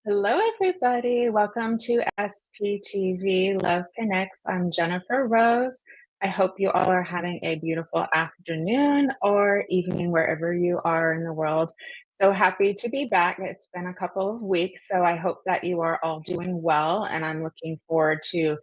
Hello, everybody. Welcome to SPTV Love Connects. I'm Jennifer Rose. I hope you all are having a beautiful afternoon or evening wherever you are in the world. So happy to be back. It's been a couple of weeks, so I hope that you are all doing well. And I'm looking forward to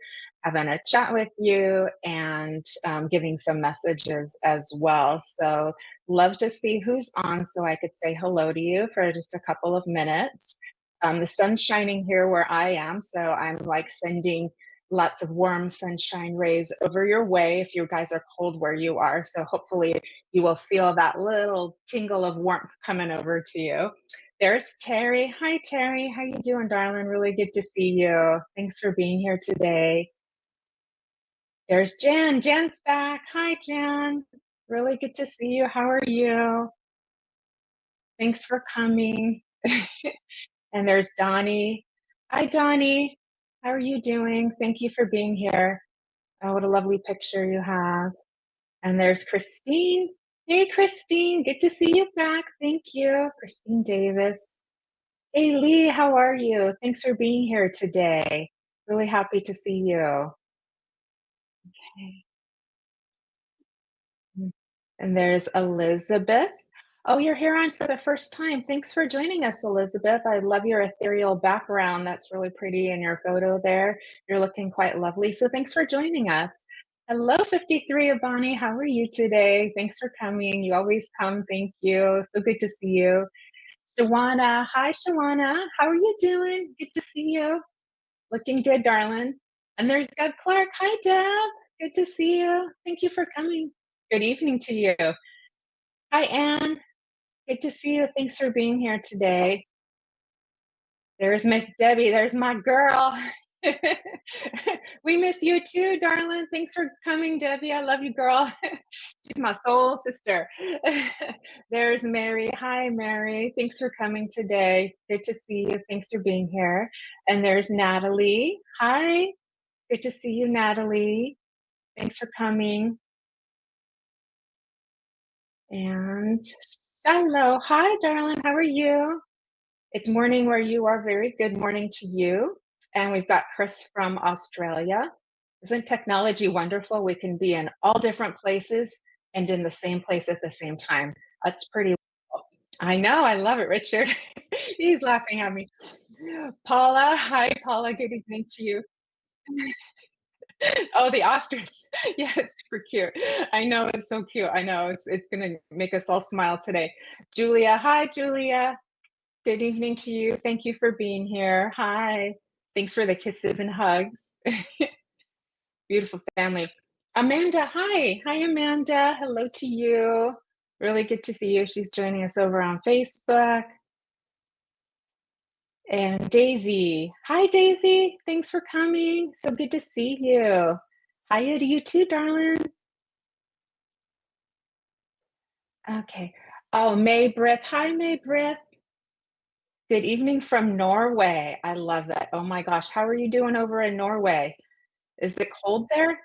having a chat with you and giving some messages as well. So love to see who's on so I could say hello to you for just a couple of minutes. The sun's shining here where I am, so I'm like sending lots of warm sunshine rays over your way if you guys are cold where you are. So hopefully you will feel that little tingle of warmth coming over to you. There's Terry. Hi, Terry. How you doing, darling? Really good to see you. Thanks for being here today. There's Jan. Jan's back. Hi, Jan. Really good to see you. How are you? Thanks for coming. And there's Donnie. Hi, Donnie. How are you doing? Thank you for being here. Oh, what a lovely picture you have. And there's Christine. Hey, Christine. Good to see you back. Thank you. Christine Davis. Hey, Lee. How are you? Thanks for being here today. Really happy to see you. Okay. And there's Elizabeth. Oh, you're here on for the first time. Thanks for joining us, Elizabeth. I love your ethereal background. That's really pretty in your photo there. You're looking quite lovely. So thanks for joining us. Hello, 53 Abani. How are you today? Thanks for coming. You always come. Thank you. So good to see you. Shawana. Hi, Shawana. How are you doing? Good to see you. Looking good, darling. And there's Deb Clark. Hi, Deb. Good to see you. Thank you for coming. Good evening to you. Hi, Anne. Good to see you. Thanks for being here today. There's Miss Debbie. There's my girl. We miss you too, darling. Thanks for coming, Debbie. I love you, girl. She's my soul sister. There's Mary. Hi, Mary. Thanks for coming today. Good to see you. Thanks for being here. And there's Natalie. Hi. Good to see you, Natalie. Thanks for coming. And hello. Hi, darling. How are you? It's morning where you are. Very good morning to you. And we've got Chris from Australia. Isn't technology wonderful? We can be in all different places and in the same place at the same time. That's pretty cool. I know. I love it, Richard. He's laughing at me. Paula. Hi, Paula. Good evening to you. Oh, the ostrich. Yeah, it's super cute. I know, it's so cute. I know it's gonna make us all smile today. Julia. Hi, Julia. Good evening to you. Thank you for being here. Hi. Thanks for the kisses and hugs. Beautiful family. Amanda, hi. Hi, Amanda. Hello to you. Really good to see you. She's joining us over on Facebook. And Daisy. Hi, Daisy. Thanks for coming. So good to see you. Hiya to you too, darling. Okay. Oh, May Brith. Hi, May Brith. Good evening from Norway. I love that. Oh my gosh. How are you doing over in Norway? Is it cold there?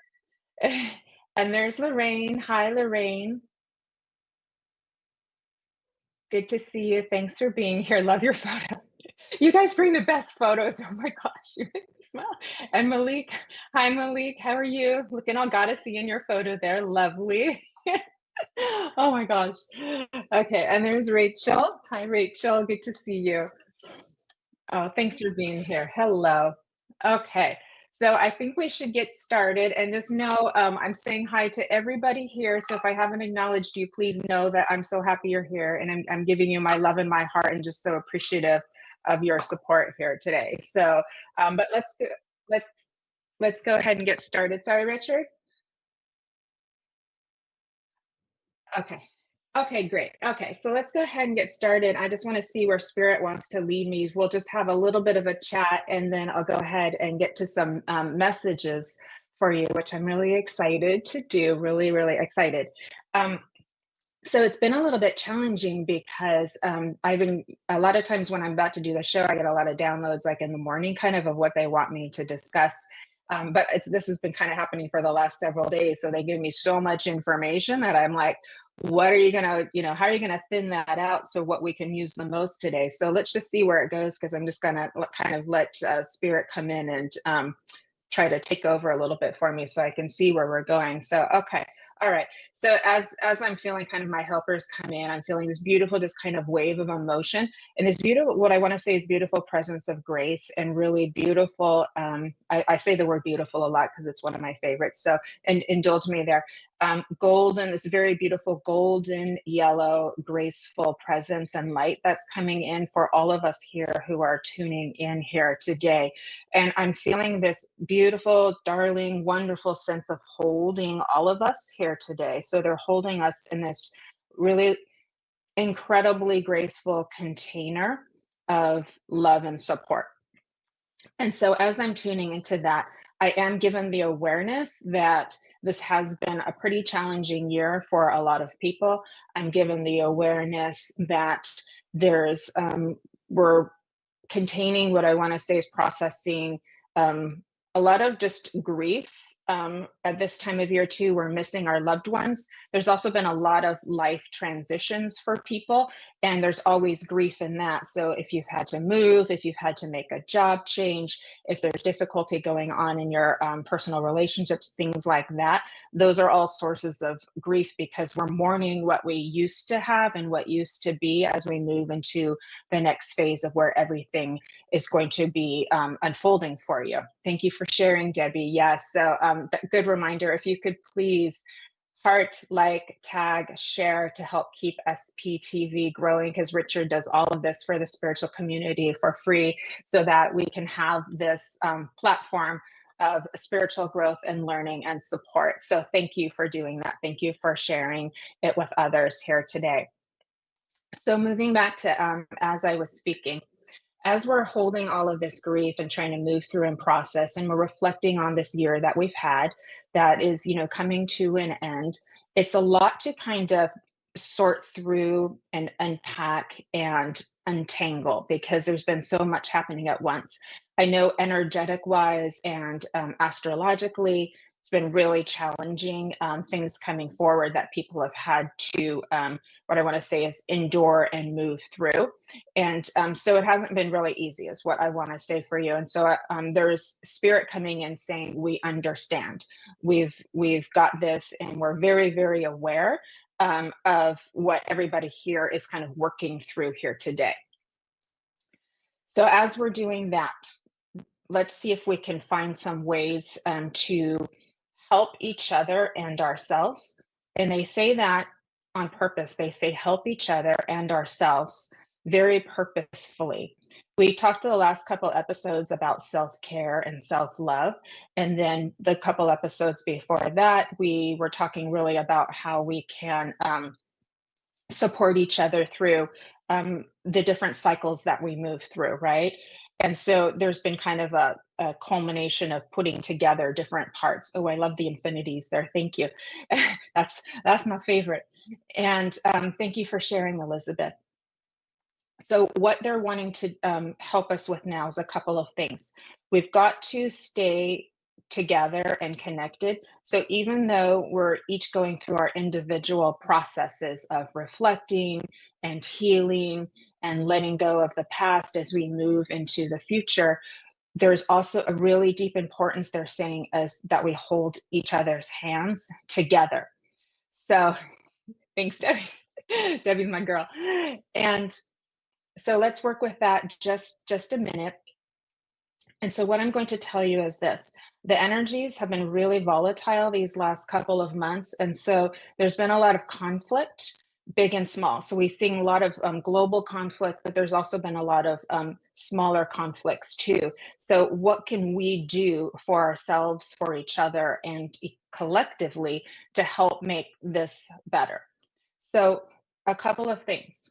And there's Lorraine. Hi, Lorraine. Good to see you. Thanks for being here. Love your photo. You guys bring the best photos. Oh my gosh, you make me smile. And Malik. Hi, Malik. How are you? Looking all goddessy in your photo there. Lovely. Oh my gosh. Okay, and there's Rachel. Hi, Rachel. Good to see you. Oh, thanks for being here. Hello. Okay, so I think we should get started, and just know I'm saying hi to everybody here. So if I haven't acknowledged you, please know that I'm so happy you're here, and I'm giving you my love and my heart, and just so appreciative of your support here today. So, but let's go ahead and get started. Sorry, Richard. Okay. Okay, great. Okay, so let's go ahead and get started. I just want to see where Spirit wants to lead me. We'll just have a little bit of a chat, and then I'll go ahead and get to some messages for you, which I'm really excited to do. Really, really excited. So it's been a little bit challenging because I've been a lot of times when I'm about to do the show, I get a lot of downloads like in the morning, kind of what they want me to discuss. But this has been kind of happening for the last several days. So they give me so much information that I'm like, what are you going to, how are you going to thin that out so what we can use the most today? So let's just see where it goes, because I'm just going to kind of let spirit come in and try to take over a little bit for me so I can see where we're going. So, okay. All right. So as I'm feeling kind of my helpers come in, I'm feeling this beautiful, just kind of wave of emotion, and this beautiful, what I want to say is beautiful presence of grace, and really beautiful. I say the word beautiful a lot because it's one of my favorites. So, and indulge me there. Golden, this very beautiful golden yellow, graceful presence and light that's coming in for all of us here who are tuning in here today. And I'm feeling this beautiful, darling, wonderful sense of holding all of us here today. So they're holding us in this really incredibly graceful container of love and support. And so as I'm tuning into that, I am given the awareness that this has been a pretty challenging year for a lot of people. I'm given the awareness that there's, we're containing, what I want to say is processing a lot of just grief. At this time of year too, we're missing our loved ones. There's also been a lot of life transitions for people, and there's always grief in that. So if you've had to move, if you've had to make a job change, if there's difficulty going on in your personal relationships, things like that, those are all sources of grief, because we're mourning what we used to have and what used to be as we move into the next phase of where everything is going to be unfolding for you. Thank you for sharing, Debbie. Yes, so good reminder. If you could please heart, like, tag, share to help keep SPTV growing, because Richard does all of this for the spiritual community for free, so that we can have this platform of spiritual growth and learning and support. So thank you for doing that. Thank you for sharing it with others here today. So moving back to as I was speaking, as we're holding all of this grief and trying to move through and process, and we're reflecting on this year that we've had that is, coming to an end, it's a lot to kind of sort through and unpack and untangle, because there's been so much happening at once. I know energetic wise and astrologically, it's been really challenging, things coming forward that people have had to, what I want to say is endure and move through. And so it hasn't been really easy, is what I want to say for you. And so there's spirit coming in saying, we understand, we've got this, and we're very, very aware of what everybody here is kind of working through here today. So as we're doing that, let's see if we can find some ways to help each other and ourselves. And they say that on purpose. They say help each other and ourselves very purposefully. We talked the last couple episodes about self-care and self-love. And then the couple episodes before that, we were talking really about how we can support each other through the different cycles that we move through, right? And so there's been kind of a culmination of putting together different parts. Oh, I love the infinities there. Thank you. That's my favorite. And thank you for sharing, Elizabeth. So what they're wanting to help us with now is a couple of things. We've got to stay together and connected. So even though we're each going through our individual processes of reflecting and healing and letting go of the past as we move into the future, there's also a really deep importance, they're saying, is that we hold each other's hands together. So thanks, Debbie. Debbie's my girl. And so let's work with that just a minute. And so what I'm going to tell you is this: the energies have been really volatile these last couple of months. And so there's been a lot of conflict, big and small. So we've seen a lot of global conflict, but there's also been a lot of smaller conflicts too. So what can we do for ourselves, for each other, and collectively to help make this better? So a couple of things.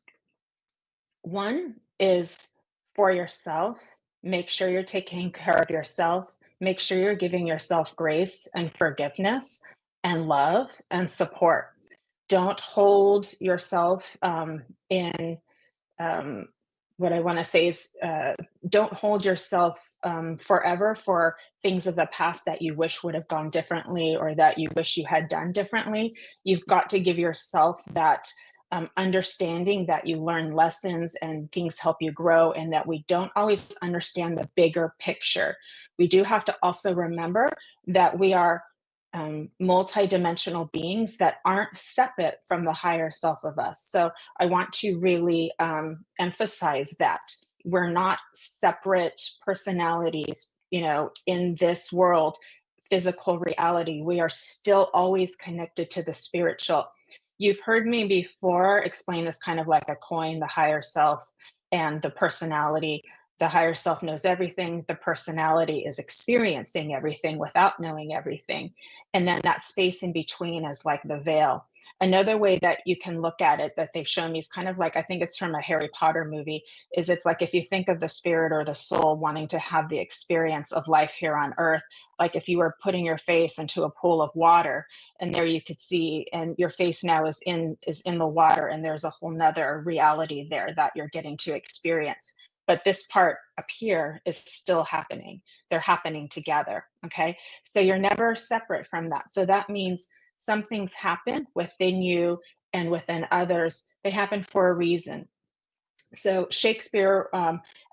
One is for yourself, make sure you're taking care of yourself. Make sure you're giving yourself grace and forgiveness and love and support. Don't hold yourself in what I want to say is, don't hold yourself forever for things of the past that you wish would have gone differently or that you wish you had done differently. You've got to give yourself that understanding that you learn lessons and things help you grow, and that we don't always understand the bigger picture. We do have to also remember that we are multidimensional beings that aren't separate from the higher self of us. So I want to really emphasize that we're not separate personalities, in this world, physical reality. We are still always connected to the spiritual. You've heard me before explain this kind of like a coin, the higher self and the personality. The higher self knows everything. The personality is experiencing everything without knowing everything. And then that space in between is like the veil. Another way that you can look at it that they've shown me is kind of like, I think it's from a Harry Potter movie, is it's like if you think of the spirit or the soul wanting to have the experience of life here on earth, like if you were putting your face into a pool of water and there you could see, and your face now is in the water, and there's a whole nother reality there that you're getting to experience. But this part up here is still happening. They're happening together. Okay. So you're never separate from that. So that means some things happen within you and within others. They happen for a reason. So Shakespeare,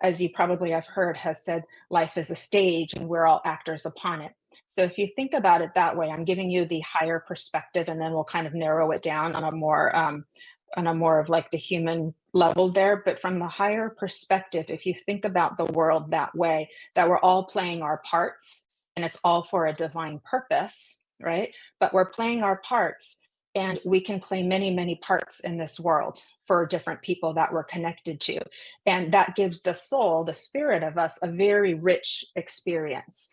as you probably have heard, has said life is a stage and we're all actors upon it. So if you think about it that way, I'm giving you the higher perspective, and then we'll kind of narrow it down on a more of like the human level there. But from the higher perspective, if you think about the world that way, that we're all playing our parts and it's all for a divine purpose, right? But we're playing our parts, and we can play many, many parts in this world for different people that we're connected to. And that gives the soul, the spirit of us, a very rich experience.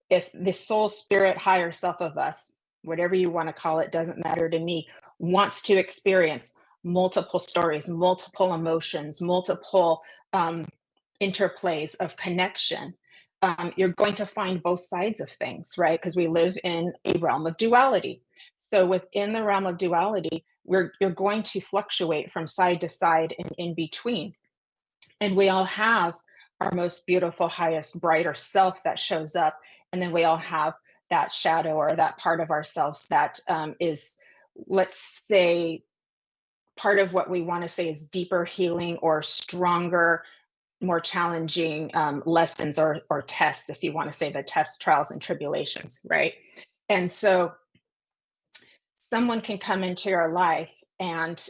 If the soul, spirit, higher self of us, whatever you want to call it, doesn't matter to me, wants to experience multiple stories, multiple emotions, multiple interplays of connection, you're going to find both sides of things, right? Because we live in a realm of duality. So within the realm of duality, you're going to fluctuate from side to side and in between. And we all have our most beautiful, highest, brighter self that shows up. And then we all have that shadow or that part of ourselves that is, let's say, part of what we want to say is deeper healing or stronger, more challenging lessons or tests, if you want to say the tests, trials, and tribulations, right? And so someone can come into your life and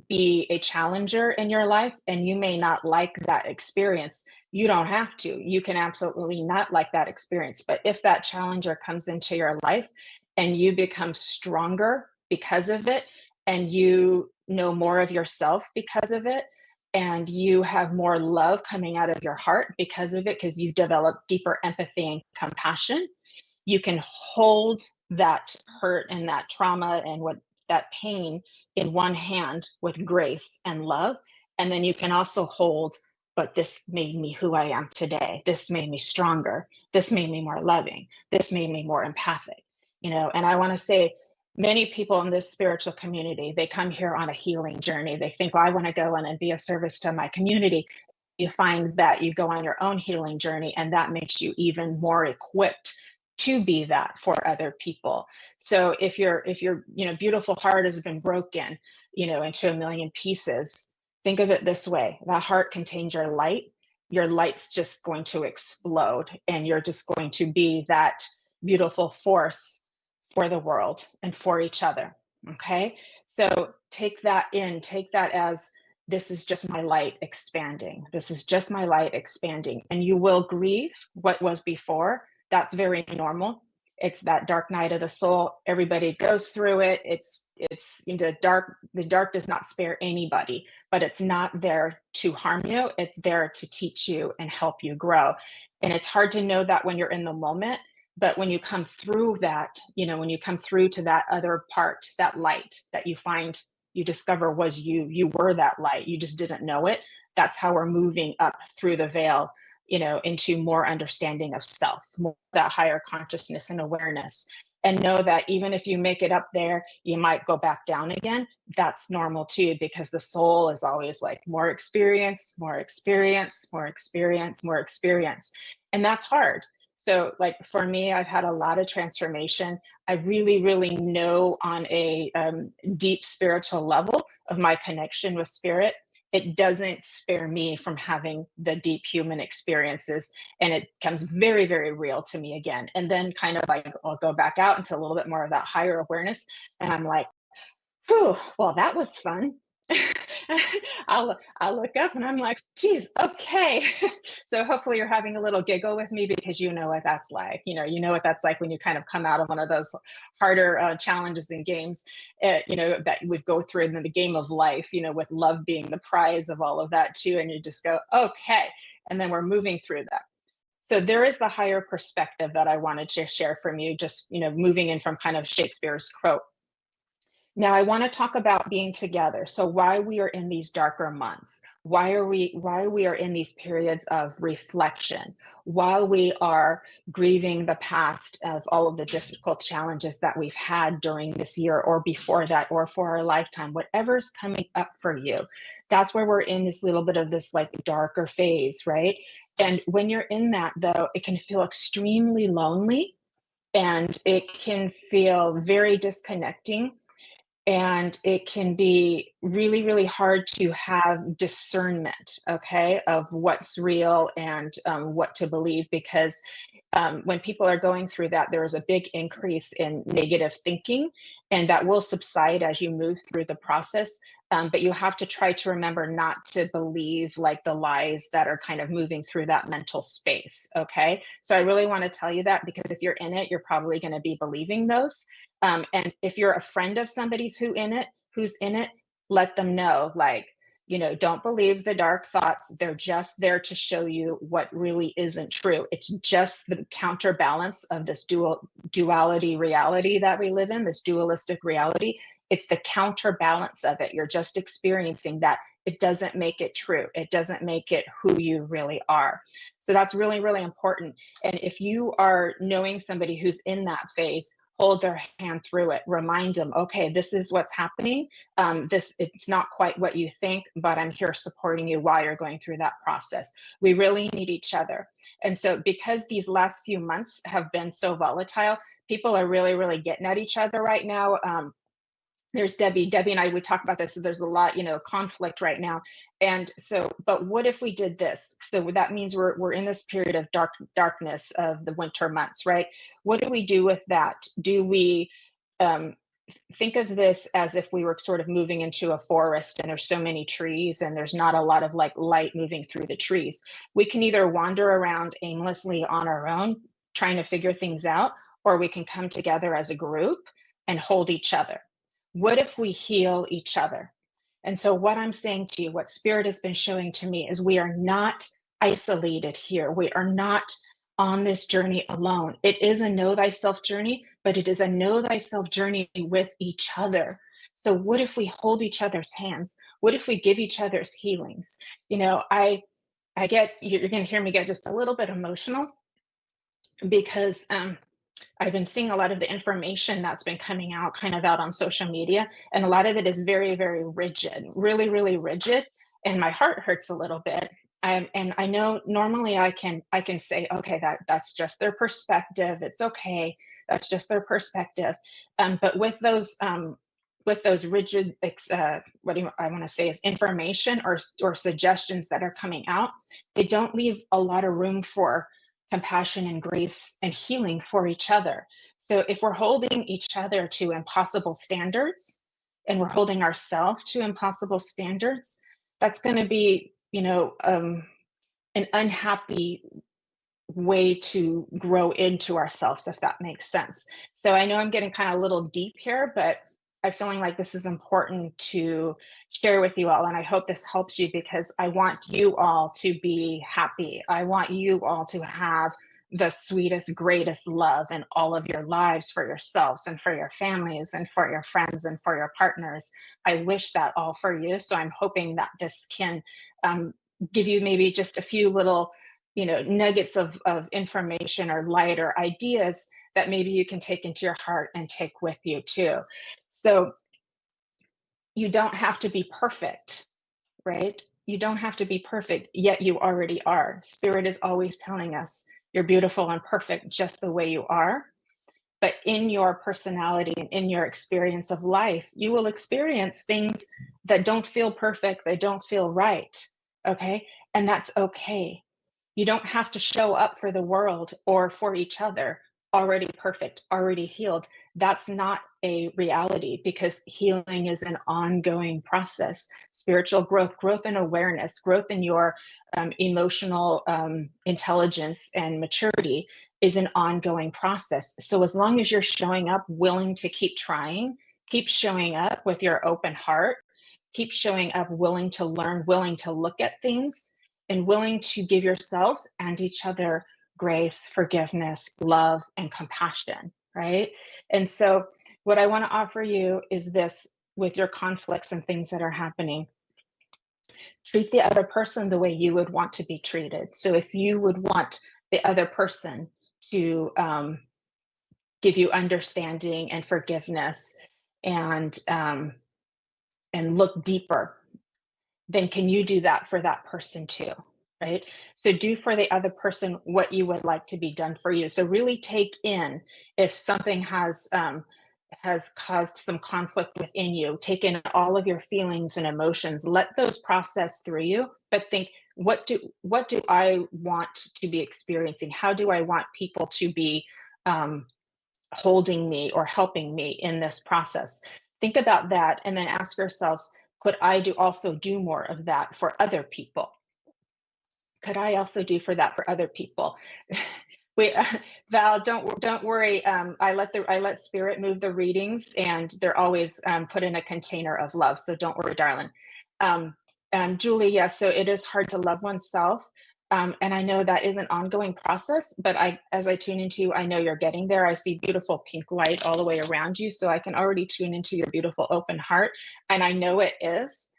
be a challenger in your life, and you may not like that experience. You don't have to. You can absolutely not like that experience. But if that challenger comes into your life and you become stronger because of it, and you know more of yourself because of it, and you have more love coming out of your heart because of it, because you develop deeper empathy and compassion, you can hold that hurt and that trauma and what that pain in one hand with grace and love. And then you can also hold, but this made me who I am today. This made me stronger. This made me more loving. This made me more empathic. And I want to say, many people in this spiritual community, they come here on a healing journey. They think, well, I want to go in and be of service to my community. You find that you go on your own healing journey, and that makes you even more equipped to be that for other people. So if your beautiful heart has been broken, into a million pieces, think of it this way: that heart contains your light. Your light's just going to explode, and you're just going to be that beautiful force for the world and for each other. Okay. So take that as, this is just my light expanding. This is just my light expanding. And you will grieve what was before. That's very normal. It's that dark night of the soul. Everybody goes through it. It's the dark does not spare anybody, but it's not there to harm you. It's there to teach you and help you grow. And it's hard to know that when you're in the moment, but when you come through that, when you come through to that other part, that light that you discover was you were that light. You just didn't know it. That's how we're moving up through the veil, into more understanding of self, more that higher consciousness and awareness. and know that even if you make it up there, you might go back down again. That's normal too, because the soul is always like more experience, more experience, more experience, more experience. And that's hard. So, like for me, I've had a lot of transformation. I really, really know on a deep spiritual level of my connection with spirit. It doesn't spare me from having the deep human experiences, and it becomes very, very real to me again. And then, kind of like, I'll go back out into a little bit more of that higher awareness, and I'm like, whew, well, that was fun. I'll look up and I'm like, geez, okay. So hopefully you're having a little giggle with me, because you know what that's like. You know what that's like when you kind of come out of one of those harder challenges and games, that we go through in the game of life, with love being the prize of all of that too. And you just go, okay. And then we're moving through that. So there is the higher perspective that I wanted to share from you, just, moving in from kind of Shakespeare's quote. Now I want to talk about being together. So why we are in these darker months, why we are in these periods of reflection, while we are grieving the past of all of the difficult challenges that we've had during this year or before that or for our lifetime, whatever's coming up for you. That's where we're in this little bit of this like darker phase, right? And when you're in that though, it can feel extremely lonely, and it can feel very disconnecting, and it can be really, really hard to have discernment, okay, of what's real and what to believe, because when people are going through that, there is a big increase in negative thinking, and that will subside as you move through the process. But you have to try to remember not to believe like the lies that are kind of moving through that mental space. Okay. So I really want to tell you that, because if you're in it, you're probably going to be believing those. And if you're a friend of somebody's who's in it, let them know, like, don't believe the dark thoughts. They're just there to show you what really isn't true. It's just the counterbalance of this duality reality that we live in, this dualistic reality. It's the counterbalance of it. You're just experiencing that. It doesn't make it true. It doesn't make it who you really are. So that's really, really important. And if you are knowing somebody who's in that phase, hold their hand through it. Remind them, okay, this is what's happening. It's not quite what you think, but I'm here supporting you while you're going through that process. We really need each other. And so, because these last few months have been so volatile, people are really, really getting at each other right now. There's Debbie and I, we talk about this. So there's a lot, conflict right now. And so, but what if we did this? So that means we're in this period of darkness of the winter months, right? What do we do with that? Do we um, think of this as if we were sort of moving into a forest, and there's so many trees and there's not a lot of like light moving through the trees? We can either wander around aimlessly on our own, trying to figure things out, or we can come together as a group and hold each other. What if we heal each other? And so, what I'm saying to you, what Spirit has been showing to me, is we are not isolated here. We are not on this journey alone. It is a know thyself journey, but it is a know thyself journey with each other. So, what if we hold each other's hands? What if we give each other's healings? I get, you're going to hear me get just a little bit emotional, because I've been seeing a lot of the information that's been coming out kind of out on social media, and a lot of it is very, very rigid, really, really rigid. And my heart hurts a little bit. And I know normally I can say, okay, that's just their perspective. It's okay. That's just their perspective. But with those rigid, what do I want to say is information or suggestions that are coming out, they don't leave a lot of room for compassion and grace and healing for each other. So if we're holding each other to impossible standards, and we're holding ourselves to impossible standards, that's going to be, an unhappy way to grow into ourselves, if that makes sense. So I know I'm getting kind of a little deep here, but I'm feeling like this is important to share with you all. And I hope this helps you, because I want you all to be happy. I want you all to have the sweetest, greatest love in all of your lives, for yourselves and for your families and for your friends and for your partners. I wish that all for you. So I'm hoping that this can give you maybe just a few little nuggets of information or light or ideas that maybe you can take into your heart and take with you too. So you don't have to be perfect, right? You don't have to be perfect, yet you already are. Spirit is always telling us you're beautiful and perfect just the way you are. But in your personality and in your experience of life, you will experience things that don't feel perfect, they don't feel right. Okay. And that's okay. You don't have to show up for the world or for each other already perfect, already healed. That's not a reality, because healing is an ongoing process. Spiritual growth, growth in awareness, growth in your emotional intelligence and maturity is an ongoing process. So as long as you're showing up, willing to keep trying, keep showing up with your open heart, keep showing up, willing to learn, willing to look at things, and willing to give yourselves and each other grace, forgiveness, love, and compassion, right? And so, what I want to offer you is this: with your conflicts and things that are happening, treat the other person the way you would want to be treated. So, if you would want the other person to give you understanding and forgiveness, and look deeper, then can you do that for that person too? Right? So do for the other person what you would like to be done for you. So really take in, if something has caused some conflict within you, take in all of your feelings and emotions, let those process through you, but think, what do I want to be experiencing? How do I want people to be holding me or helping me in this process? Think about that, and then ask yourselves, could I also do more of that for other people? Could I also do for that for other people? We, Val, don't worry. I let Spirit move the readings, and they're always put in a container of love. So don't worry, darling. Julie, yes. So it is hard to love oneself, and I know that is an ongoing process. But as I tune into you, I know you're getting there. I see beautiful pink light all the way around you, so I can already tune into your beautiful open heart, and I know it is.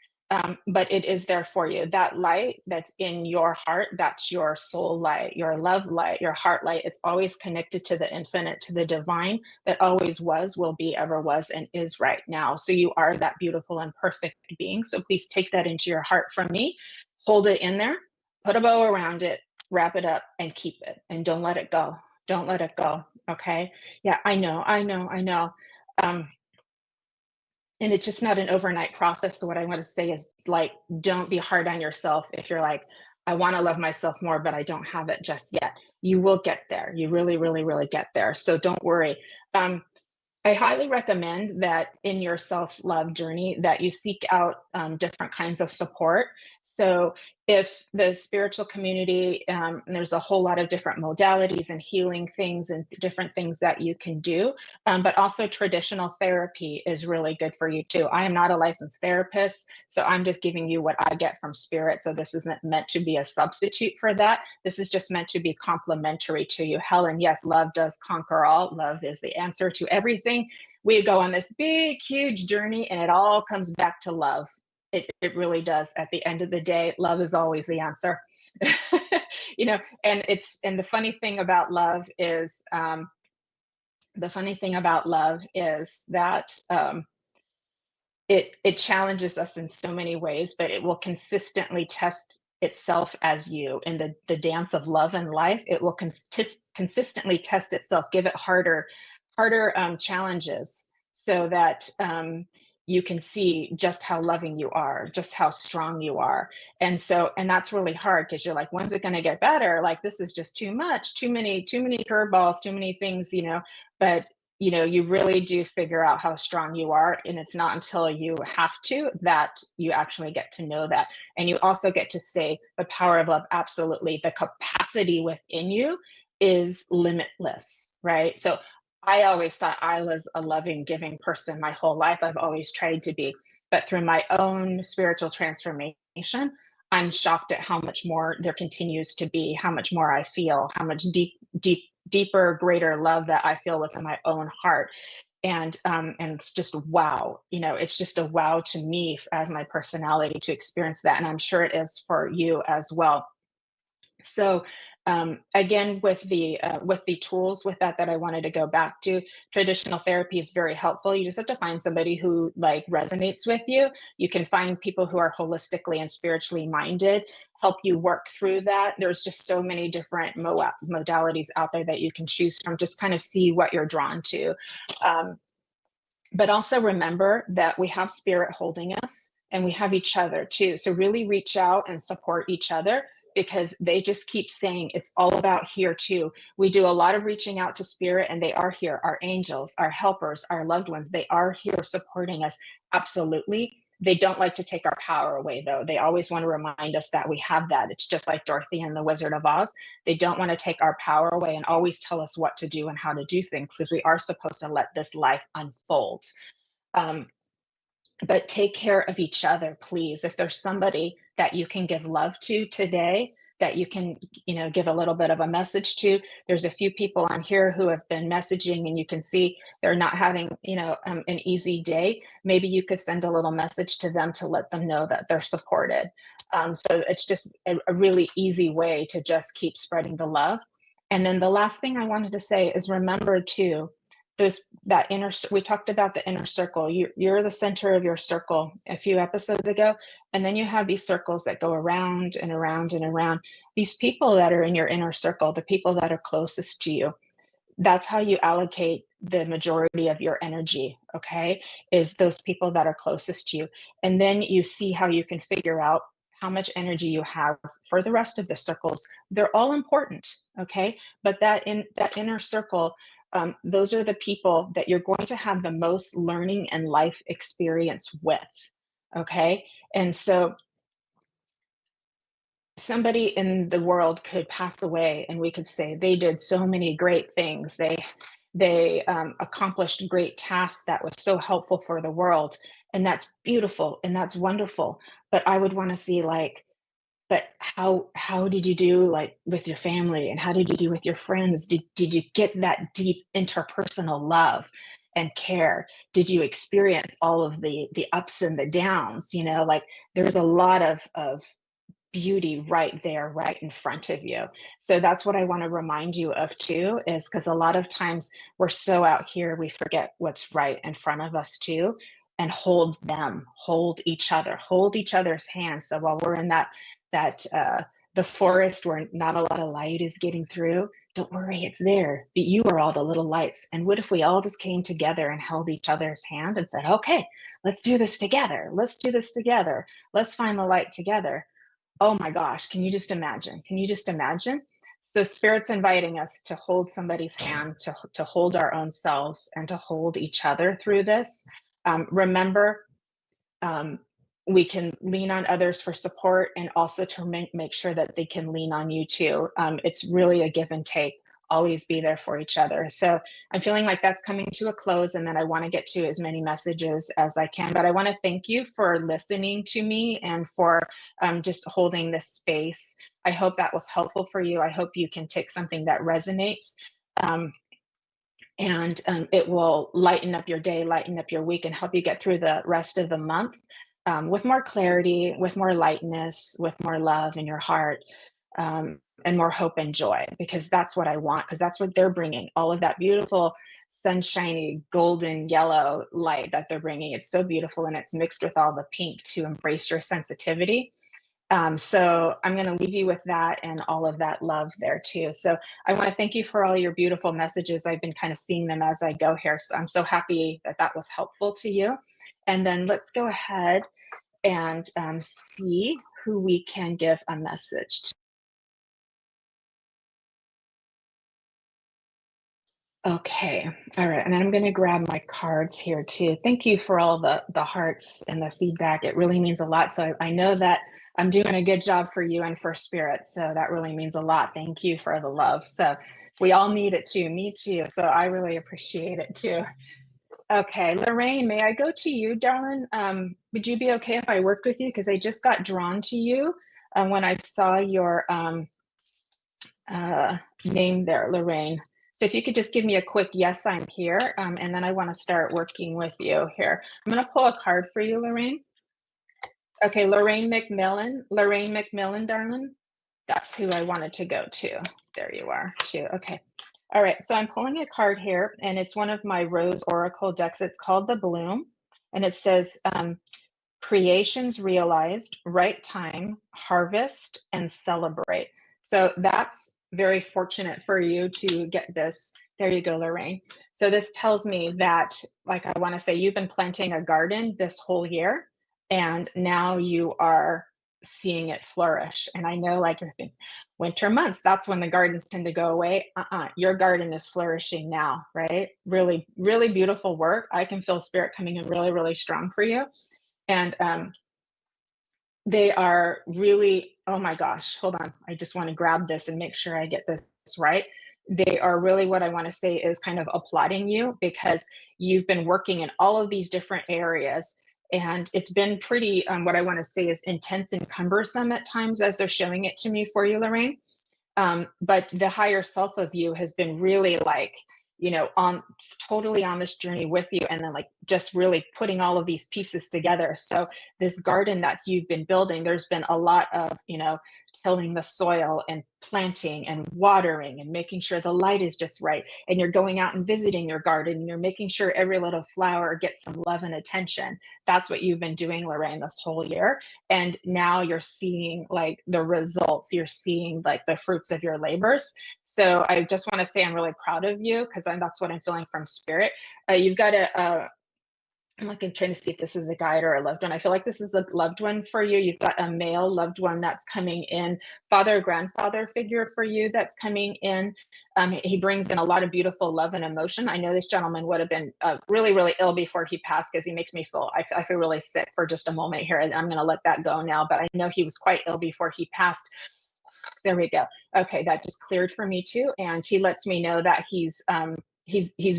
But it is there for you. That light that's in your heart, that's your soul light, your love light, your heart light. It's always connected to the infinite, to the divine that always was, will be, ever was, and is right now. So you are that beautiful and perfect being. So please take that into your heart from me, hold it in there, put a bow around it, wrap it up, and keep it. And don't let it go. Don't let it go. Okay. Yeah, I know. And it's just not an overnight process. So what I want to say is, like, don't be hard on yourself if you're like, I want to love myself more, but I don't have it just yet. You will get there. You really, really, really get there. So don't worry. I highly recommend that in your self-love journey that you seek out different kinds of support. So if the spiritual community, there's a whole lot of different modalities and healing things and different things that you can do, but also traditional therapy is really good for you too. I am not a licensed therapist, so I'm just giving you what I get from Spirit. So this isn't meant to be a substitute for that. This is just meant to be complementary to you. Helen, yes, love does conquer all. Love is the answer to everything. We go on this big, huge journey, and it all comes back to love. It really does. At the end of the day, love is always the answer. And the funny thing about love is that it challenges us in so many ways, but it will consistently test itself as you in the dance of love and life. It will consistently test itself, give it harder challenges, so that you can see just how loving you are, just how strong you are. And that's really hard, because you're like, when's it going to get better? Like, this is just too much, too many curveballs, too many things, but you really do figure out how strong you are. And it's not until you have to that you actually get to know that. And you also get to say the power of love. Absolutely. The capacity within you is limitless, right? So I always thought I was a loving, giving person my whole life. I've always tried to be. But through my own spiritual transformation, I'm shocked at how much more there continues to be, how much more I feel, how much deeper, greater love that I feel within my own heart. And it's just wow. It's just a wow to me as my personality to experience that. And I'm sure it is for you as well. So Again, with the tools with that I wanted to go back to, traditional therapy is very helpful. You just have to find somebody who like resonates with you. You can find people who are holistically and spiritually minded, help you work through that. There's just so many different modalities out there that you can choose from. Just kind of see what you're drawn to. But also remember that we have spirit holding us and we have each other too. So really reach out and support each other, because they just keep saying it's all about here too. We do a lot of reaching out to spirit and they are here. Our angels, our helpers, our loved ones, they are here supporting us. Absolutely. They don't like to take our power away though. They always want to remind us that we have that. It's just like Dorothy and the Wizard of Oz. They don't want to take our power away and always tell us what to do and how to do things, because we are supposed to let this life unfold. Um, but take care of each other, please. If there's somebody that you can give love to today, that you can, give a little bit of a message to. There's a few people on here who have been messaging and you can see they're not having, an easy day. Maybe you could send a little message to them to let them know that they're supported. So it's just a really easy way to just keep spreading the love. And then the last thing I wanted to say is remember too, we talked about the inner circle. You're the center of your circle a few episodes ago, and then you have these circles that go around and around and around. These people that are in your inner circle, the people that are closest to you, that's how you allocate the majority of your energy, okay, is those people that are closest to you. And then you see how you can figure out how much energy you have for the rest of the circles. They're all important, okay, but that inner circle, those are the people that you're going to have the most learning and life experience with, okay? And so somebody in the world could pass away and we could say they did so many great things. They accomplished great tasks that was so helpful for the world. And that's beautiful and that's wonderful. But I would want to see like, but how did you do like with your family, and how did you do with your friends? Did you get that deep interpersonal love and care? Did you experience all of the ups and the downs? Like there's a lot of beauty right there, right in front of you. So that's what I want to remind you of too, is because a lot of times we're so out here, we forget what's right in front of us too, and hold each other, hold each other's hands. So while we're in the forest where not a lot of light is getting through, don't worry, it's there. You are all the little lights. And what if we all just came together and held each other's hand and said, okay, let's do this together. Let's do this together. Let's find the light together. Oh my gosh, can you just imagine? Can you just imagine? So Spirit's inviting us to hold somebody's hand, to hold our own selves, and to hold each other through this. Remember, we can lean on others for support, and also to make sure that they can lean on you too. It's really a give and take. Always be there for each other. So I'm feeling like that's coming to a close, and then I want to get to as many messages as I can. But I want to thank you for listening to me and for just holding this space. I hope that was helpful for you. I hope you can take something that resonates. And it will lighten up your day, lighten up your week, and help you get through the rest of the month with more clarity, with more lightness, with more love in your heart, and more hope and joy, because that's what I want, because that's what they're bringing, all of that beautiful, sunshiny, golden yellow light that they're bringing. It's so beautiful, and it's mixed with all the pink to embrace your sensitivity. So I'm going to leave you with that and all of that love there too. So I want to thank you for all your beautiful messages. I've been kind of seeing them as I go here. So I'm so happy that that was helpful to you. And then let's go ahead and see who we can give a message to. Okay. All right. And I'm going to grab my cards here too. Thank you for all the hearts and the feedback. It really means a lot. So I know that I'm doing a good job for you and for Spirit. So that really means a lot. Thank you for the love. So we all need it too. Me too. So I really appreciate it too. Okay. Lorraine, may I go to you, darling? Would you be okay if I worked with you? Because I just got drawn to you when I saw your name there, Lorraine. So if you could just give me a quick yes, I'm here, and then I want to start working with you here. I'm going to pull a card for you, Lorraine. Okay, Lorraine McMillan, darling. That's who I wanted to go to. There you are, too. Okay. All right. So I'm pulling a card here, and it's one of my Rose Oracle decks. It's called the Bloom, and it says, creations realized, right time, harvest, and celebrate. So that's very fortunate for you to get this. There you go, Lorraine. So this tells me that, like, I want to say you've been planting a garden this whole year, and now you are seeing it flourish. And I know, like, you're thinking, winter months, that's when the gardens tend to go away. Your garden is flourishing now, right? Really, really beautiful work. I can feel spirit coming in really, really strong for you. And they are really, oh my gosh, hold on. I just want to grab this and make sure I get this right. They are really, what I want to say is kind of applauding you because you've been working in all of these different areas. And it's been pretty, what I want to say is intense and cumbersome at times as they're showing it to me for you, Lorraine. But the higher self of you has been really like, on totally on this journey with you, and then like just really putting all of these pieces together. So this garden that's you've been building, there's been a lot of, tilling the soil and planting and watering and making sure the light is just right. And you're going out and visiting your garden and you're making sure every little flower gets some love and attention. That's what you've been doing, Lorraine, this whole year. And now you're seeing like the results, you're seeing like the fruits of your labors. So I just want to say I'm really proud of you because that's what I'm feeling from spirit. You've got I'm like, I'm trying to see if this is a guide or a loved one. I feel like this is a loved one for you. You've got a male loved one that's coming in, father, grandfather figure for you that's coming in. He brings in a lot of beautiful love and emotion. I know this gentleman would have been really, really ill before he passed because he makes me feel, I feel really sick for just a moment here. And I'm going to let that go now. But I know he was quite ill before he passed. There we go. Okay, that just cleared for me too. And he lets me know that he's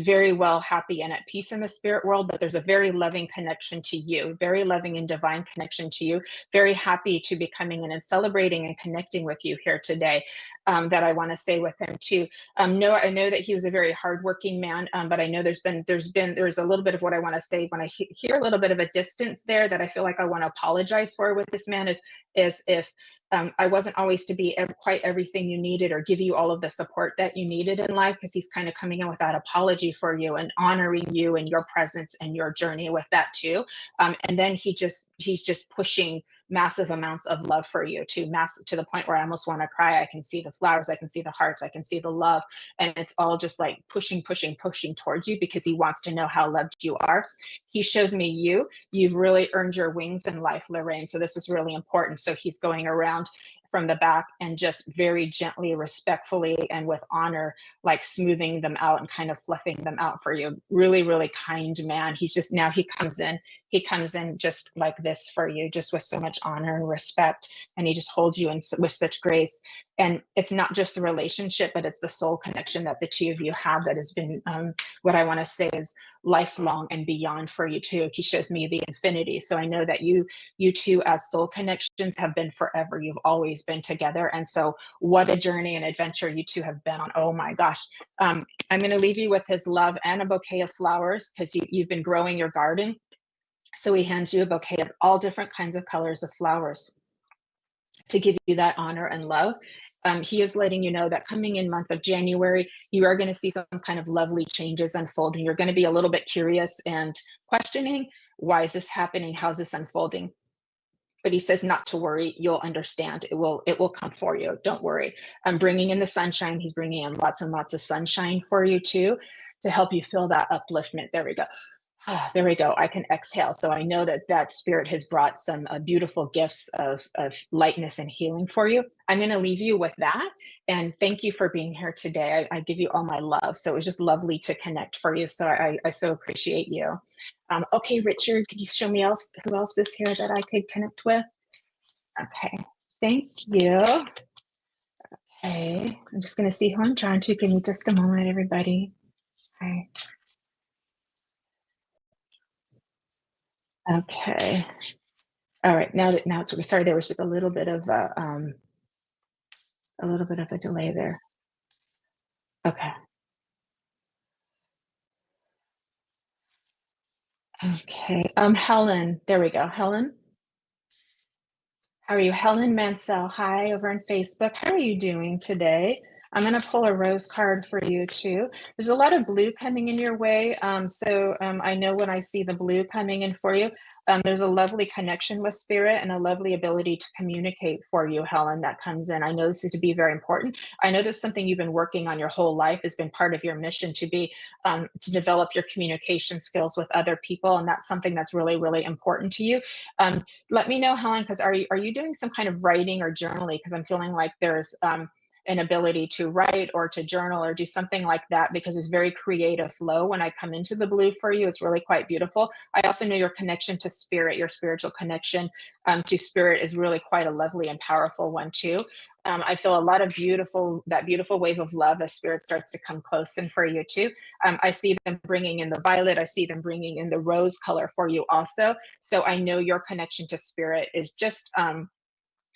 very well happy and at peace in the spirit world, but there's a very loving connection to you, very loving and divine connection to you, very happy to be coming in and celebrating and connecting with you here today. That I want to say with him too. No, I know that he was a very hardworking man, but I know there's a little bit of what I want to say when I hear a little bit of a distance there that I feel like I want to apologize for with this man is if I wasn't always to be quite everything you needed or give you all of the support that you needed in life, because he's kind of coming in with that apology for you and honoring you and your presence and your journey with that too. And then he's just pushing massive amounts of love for you to the point where I almost want to cry. I can see the flowers, I can see the hearts, I can see the love, and it's all just like pushing, pushing, pushing towards you because he wants to know how loved you are. He shows me you've really earned your wings in life, Lorraine. So this is really important. So he's going around from the back and just very gently, respectfully, and with honor, like smoothing them out and kind of fluffing them out for you. Really, really kind man. He's just now he comes in just like this for you, just with so much honor and respect. And he just holds you in with such grace. And it's not just the relationship, but it's the soul connection that the two of you have that has been what I want to say is lifelong and beyond for you too. He shows me the infinity. So I know that you two as soul connections have been forever. You've always been together. And so what a journey and adventure you two have been on. Oh my gosh. I'm going to leave you with his love and a bouquet of flowers because you've been growing your garden. So he hands you a bouquet of all different kinds of colors of flowers to give you that honor and love. He is letting you know that coming in month of January, you are going to see some kind of lovely changes unfolding. You're going to be a little bit curious and questioning, why is this happening? How's this unfolding? But he says not to worry. You'll understand. It will come for you. Don't worry. I'm bringing in the sunshine. He's bringing in lots and lots of sunshine for you too, to help you feel that upliftment. There we go. There we go. I can exhale. So I know that spirit has brought some beautiful gifts of lightness and healing for you. I'm going to leave you with that. And thank you for being here today. I give you all my love. So it was just lovely to connect for you. So I so appreciate you. Okay, Richard, could you show me who else is here that I could connect with? Okay, thank you. Okay, I'm just going to see who I'm trying to. Give me just a moment, everybody. Okay. Okay. All right. Now it's sorry. There was just a little bit of a delay there. Okay. Okay. Helen. There we go. Helen. How are you? Helen Mansell. Hi, over on Facebook. How are you doing today? I'm going to pull a rose card for you too. There's a lot of blue coming in your way. I know when I see the blue coming in for you, there's a lovely connection with spirit and a lovely ability to communicate for you, Helen, that comes in. I know this is to be very important. I know this is something you've been working on your whole life, has been part of your mission to be to develop your communication skills with other people. And that's something that's really, really important to you. Let me know, Helen, because are you doing some kind of writing or journaling? Because I'm feeling like there's an ability to write or to journal or do something like that, because it's very creative flow when I come into the blue for you. It's really quite beautiful. I also know your connection to spirit, your spiritual connection to spirit is really quite a lovely and powerful one too. I feel a lot of that beautiful wave of love as spirit starts to come close in for you too. I see them bringing in the violet. I see them bringing in the rose color for you also. So I know your connection to spirit is just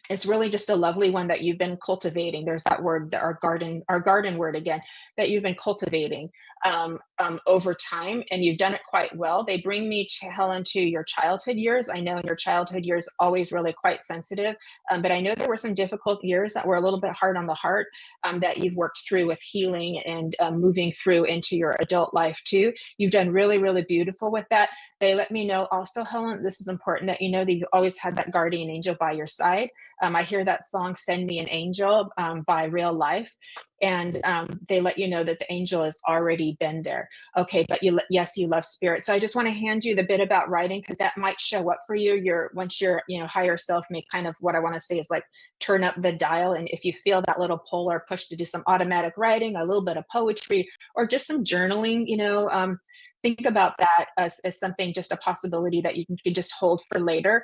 it's really just a lovely one that you've been cultivating. There's that word, our garden word again, that you've been cultivating over time, and you've done it quite well. They bring me to Helen to your childhood years. I know in your childhood years, always really quite sensitive, but I know there were some difficult years that were a little bit hard on the heart that you've worked through with healing and moving through into your adult life too. You've done really, really beautiful with that. They let me know also, Helen, this is important that you know that you've always had that guardian angel by your side. I hear that song "Send Me an Angel" by Real Life, and they let you know that the angel has already been there. Okay, but yes, you love spirit. So I just want to hand you the bit about writing, because that might show up for you. Once your higher self may kind of, what I want to say is like, turn up the dial, and if you feel that little pull or push to do some automatic writing, a little bit of poetry, or just some journaling, think about that as something, just a possibility that you can just hold for later.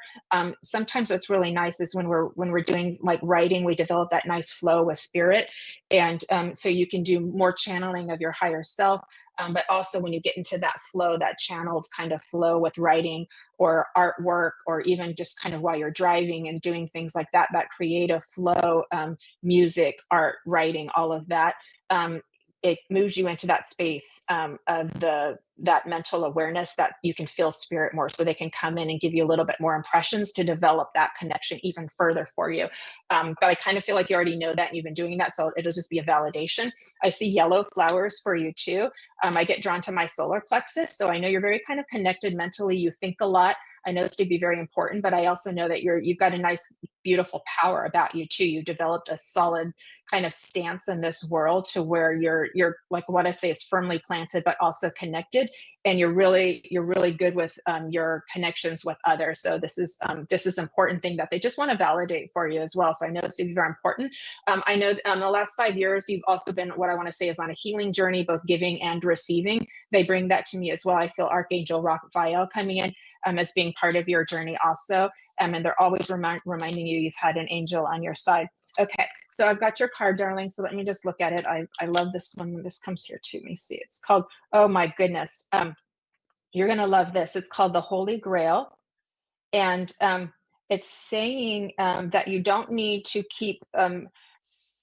Sometimes what's really nice is when we're doing like writing, we develop that nice flow with spirit, and so you can do more channeling of your higher self. But also when you get into that flow, that channeled kind of flow with writing or artwork, or even just kind of while you're driving and doing things like that, that creative flow, music, art, writing, all of that. It moves you into that space of that mental awareness that you can feel spirit more, so they can come in and give you a little bit more impressions to develop that connection even further for you. But I kind of feel like you already know that and you've been doing that, so it'll just be a validation. I see yellow flowers for you too. I get drawn to my solar plexus, so I know you're very kind of connected mentally. You think a lot. I know this to be very important, but I also know that you've got a nice, beautiful power about you too. You developed a solid kind of stance in this world, to where you're like, what I say is firmly planted, but also connected, and you're really good with your connections with others. So this is important thing that they just want to validate for you as well. So I know this is very important. I know the last 5 years you've also been, what I want to say is, on a healing journey, both giving and receiving. They bring that to me as well. I feel Archangel Raphael coming in as being part of your journey also. And they're always reminding you you've had an angel on your side. Okay, so I've got your card, darling. So let me just look at it. I love this one when this comes here too. Let me see. It's called, oh my goodness. You're going to love this. It's called the Holy Grail. And it's saying that you don't need to keep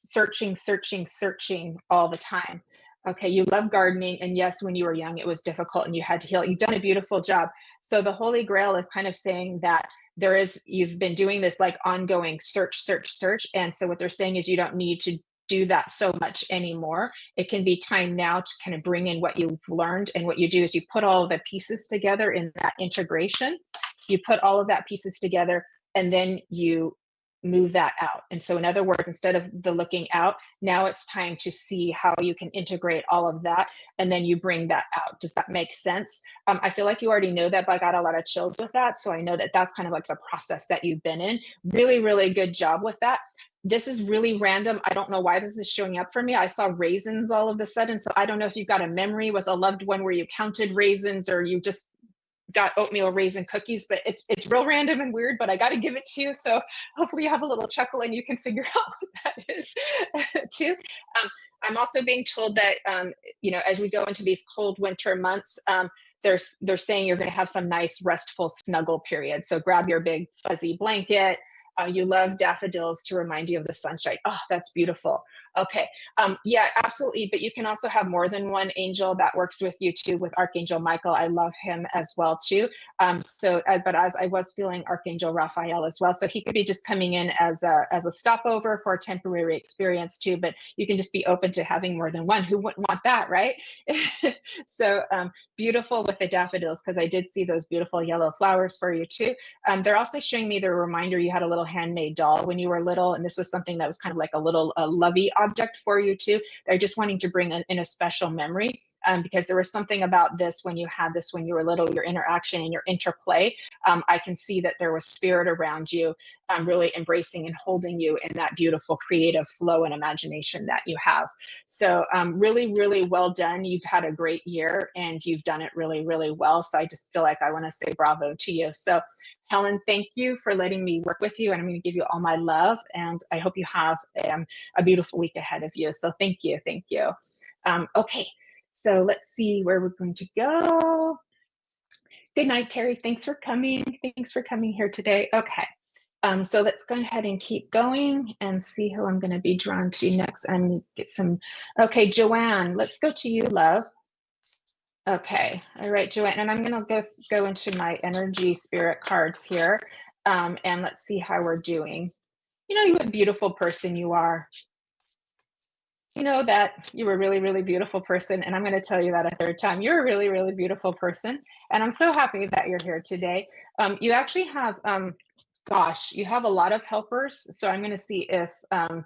searching all the time. Okay, you love gardening. And yes, when you were young, it was difficult and you had to heal. You've done a beautiful job. So the Holy Grail is kind of saying that you've been doing this like ongoing search. And so what they're saying is you don't need to do that so much anymore. It can be time now to kind of bring in what you've learned. And what you do is you put all of the pieces together in that integration. You put all of that pieces together, and then you move that out. And so in other words, instead of the looking out, now it's time to see how you can integrate all of that, and then you bring that out. Does that make sense? I feel like you already know that, but I got a lot of chills with that. So I know that that's kind of like the process that you've been in. Really, really good job with that. This is really random. I don't know why this is showing up for me. I saw raisins all of a sudden. So I don't know if you've got a memory with a loved one where you counted raisins, or you just got oatmeal raisin cookies, but it's real random and weird, but I got to give it to you. So hopefully you have a little chuckle and you can figure out what that is too. I'm also being told that, as we go into these cold winter months, they're saying you're going to have some nice restful snuggle periods. So grab your big fuzzy blanket, You love daffodils to remind you of the sunshine. Oh, that's beautiful. Okay. Yeah, absolutely. But you can also have more than one angel that works with you too, with Archangel Michael. I love him as well too. But as I was feeling Archangel Raphael as well, so he could be just coming in as a stopover for a temporary experience too. But you can just be open to having more than one. Who wouldn't want that, right? So beautiful with the daffodils, because I did see those beautiful yellow flowers for you too. They're also showing me the reminder you had a little handmade doll when you were little, and this was something that was kind of like a little lovey object for you too. They're just wanting to bring in a special memory. Because there was something about this when you had this when you were little, your interaction and your interplay. I can see that there was spirit around you, really embracing and holding you in that beautiful creative flow and imagination that you have. So really, really well done. You've had a great year and you've done it really, really well. So I just feel like I want to say bravo to you. So Helen, thank you for letting me work with you. And I'm going to give you all my love. And I hope you have a beautiful week ahead of you. So thank you. Thank you. Okay. So let's see where we're going to go. Good night, Terry. Thanks for coming. Thanks for coming here today. Okay. So let's go ahead and keep going and see who I'm going to be drawn to next and get some. Okay, Joanne, let's go to you, love. Okay. All right, Joanne. And I'm going to go into my energy spirit cards here. And let's see how we're doing. You know, what a beautiful person you are. You know that you're a really, really beautiful person. And I'm going to tell you that a third time. You're a really, really beautiful person. And I'm so happy that you're here today. You actually have, gosh, you have a lot of helpers. So I'm going to see if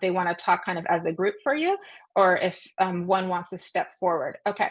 they want to talk kind of as a group for you, or if one wants to step forward. Okay.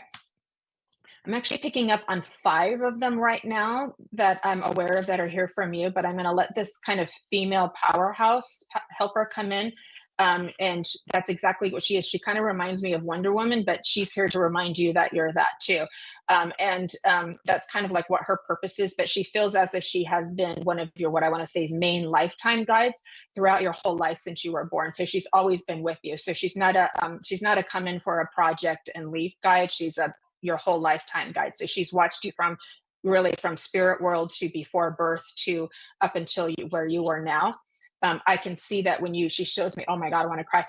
I'm actually picking up on 5 of them right now that I'm aware of that are here from you, but I'm going to let this kind of female powerhouse helper come in. And that's exactly what she is. She kind of reminds me of Wonder Woman, but she's here to remind you that you're that too. That's kind of like what her purpose is, but she feels as if she has been one of your, what I want to say is main lifetime guides throughout your whole life since you were born. So she's always been with you. So she's not a come in for a project and leave guide. She's your whole lifetime guide. So she's watched you from spirit world to before birth to up until where you are now. I can see that when she shows me, oh my God, I want to cry.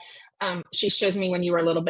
She shows me when you were a little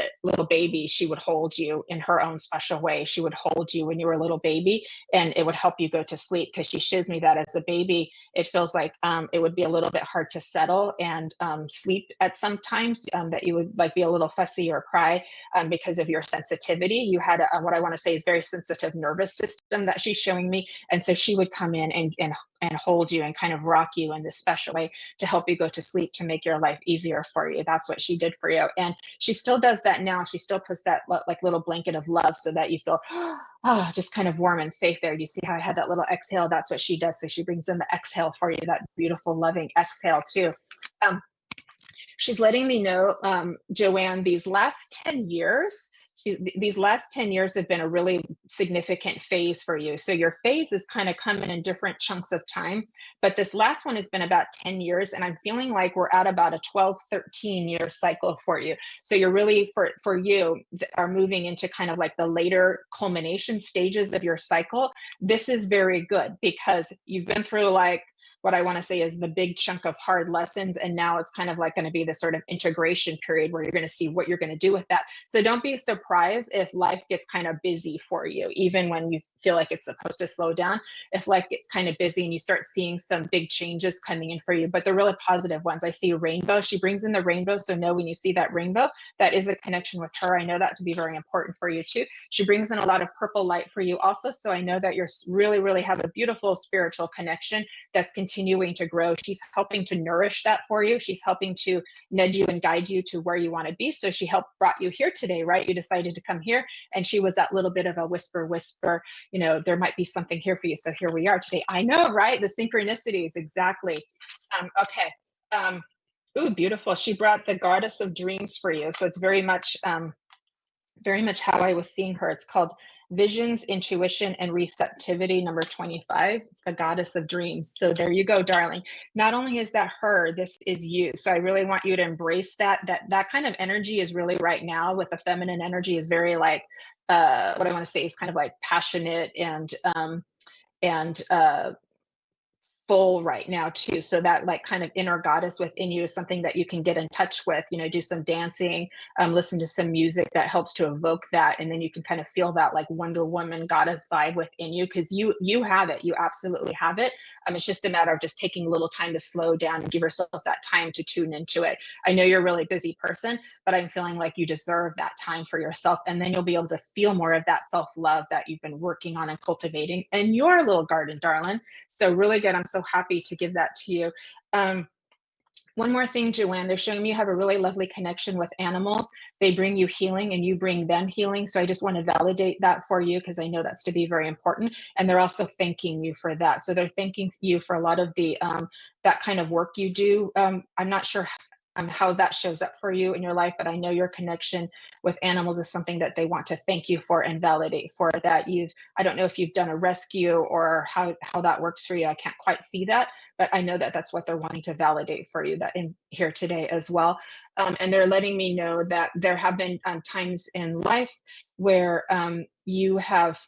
baby, she would hold you in her own special way. She would hold you when you were a little baby, and it would help you go to sleep, because she shows me that as a baby, it feels like it would be a little bit hard to settle and sleep at some times, that you would like be a little fussy or cry because of your sensitivity. You had what I want to say is very sensitive nervous system that she's showing me. And so she would come in and hold you and kind of rock you in this special way to help you go to sleep, to make your life easier for you. That's what she did for you. And she still does that now. She still puts that like little blanket of love so that you feel just kind of warm and safe there. You see how I had that little exhale? That's what she does. So she brings in the exhale for you, that beautiful, loving exhale too. She's letting me know, Joanne, these last 10 years have been a really significant phase for you. So your phase is kind of coming in different chunks of time, but this last one has been about 10 years. And I'm feeling like we're at about a 12, 13-year cycle for you. So you're really, for you, are moving into kind of like the later culmination stages of your cycle. This is very good because you've been through like what I want to say is the big chunk of hard lessons. And now it's kind of like going to be the sort of integration period where you're going to see what you're going to do with that. So don't be surprised if life gets kind of busy for you, even when you feel like it's supposed to slow down. If life gets kind of busy and you start seeing some big changes coming in for you, but they're really positive ones. I see a rainbow. She brings in the rainbow. So know when you see that rainbow, that is a connection with her. I know that to be very important for you too. She brings in a lot of purple light for you also. So I know that you're really have a beautiful spiritual connection that's continuing to grow. She's helping to nourish that for you. She's helping to nudge you and guide you to where you want to be. So she brought you here today, right? You decided to come here, and she was that little bit of a whisper, there might be something here for you. So here we are today. I know, right? The synchronicities, exactly. Okay. Ooh, beautiful. She brought the goddess of dreams for you. So it's very much how I was seeing her. It's called Visions, Intuition, and Receptivity, number 25. It's the goddess of dreams. So there you go, darling. Not only is that her, this is you. So I really want you to embrace that kind of energy is really right now with the feminine energy is very like, what I want to say is kind of like passionate and full right now too. So that like kind of inner goddess within you is something that you can get in touch with, do some dancing, listen to some music that helps to evoke that. And then you can kind of feel that like Wonder Woman goddess vibe within you, because you have it. You absolutely have it. It's just a matter of just taking a little time to slow down and give yourself that time to tune into it. I know you're a really busy person, but I'm feeling like you deserve that time for yourself. And then you'll be able to feel more of that self-love that you've been working on and cultivating in your little garden, darling. So really good. I'm so happy to give that to you. Um, One more thing, Joanne, they're showing me you have a really lovely connection with animals. They bring you healing and you bring them healing. So I just want to validate that for you, because I know that's to be very important. And they're also thanking you for that. So they're thanking you for a lot of the that kind of work you do. I'm not sure how that shows up for you in your life, but I know your connection with animals is something that they want to thank you for and validate for that. I don't know if you've done a rescue or how that works for you. I can't quite see that, but I know that that's what they're wanting to validate for you that in here today as well. And they're letting me know that there have been times in life where you have,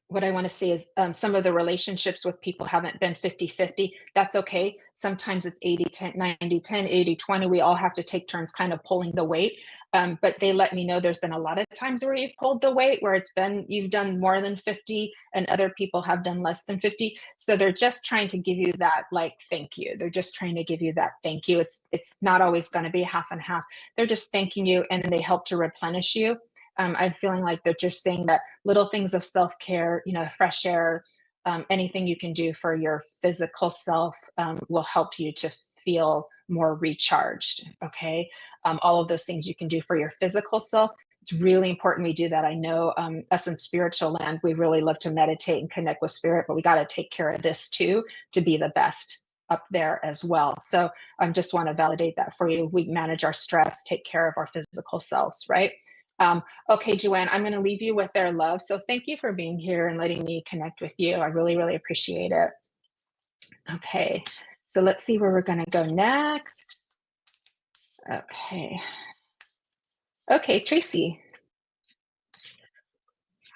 what I want to say is some of the relationships with people haven't been 50-50. That's okay. Sometimes it's 80-10, 90-10, 80-20. We all have to take turns kind of pulling the weight. But they let me know there's been a lot of times where you've pulled the weight, where you've done more than 50 and other people have done less than 50. So they're just trying to give you that, like, thank you. They're just trying to give you that thank you. It's not always going to be half and half. They're just thanking you, and then they help to replenish you. I'm feeling like they're just saying that little things of self-care, fresh air, anything you can do for your physical self will help you to feel more recharged. Okay. All of those things you can do for your physical self. It's really important we do that. I know us in spiritual land, we really love to meditate and connect with spirit, but we got to take care of this too to be the best up there as well. So I just want to validate that for you. We manage our stress, take care of our physical selves, right? Okay, Joanne, I'm going to leave you with their love. So thank you for being here and letting me connect with you. I really, really appreciate it. Okay, so let's see where we're going to go next. Okay. Okay, Tracy.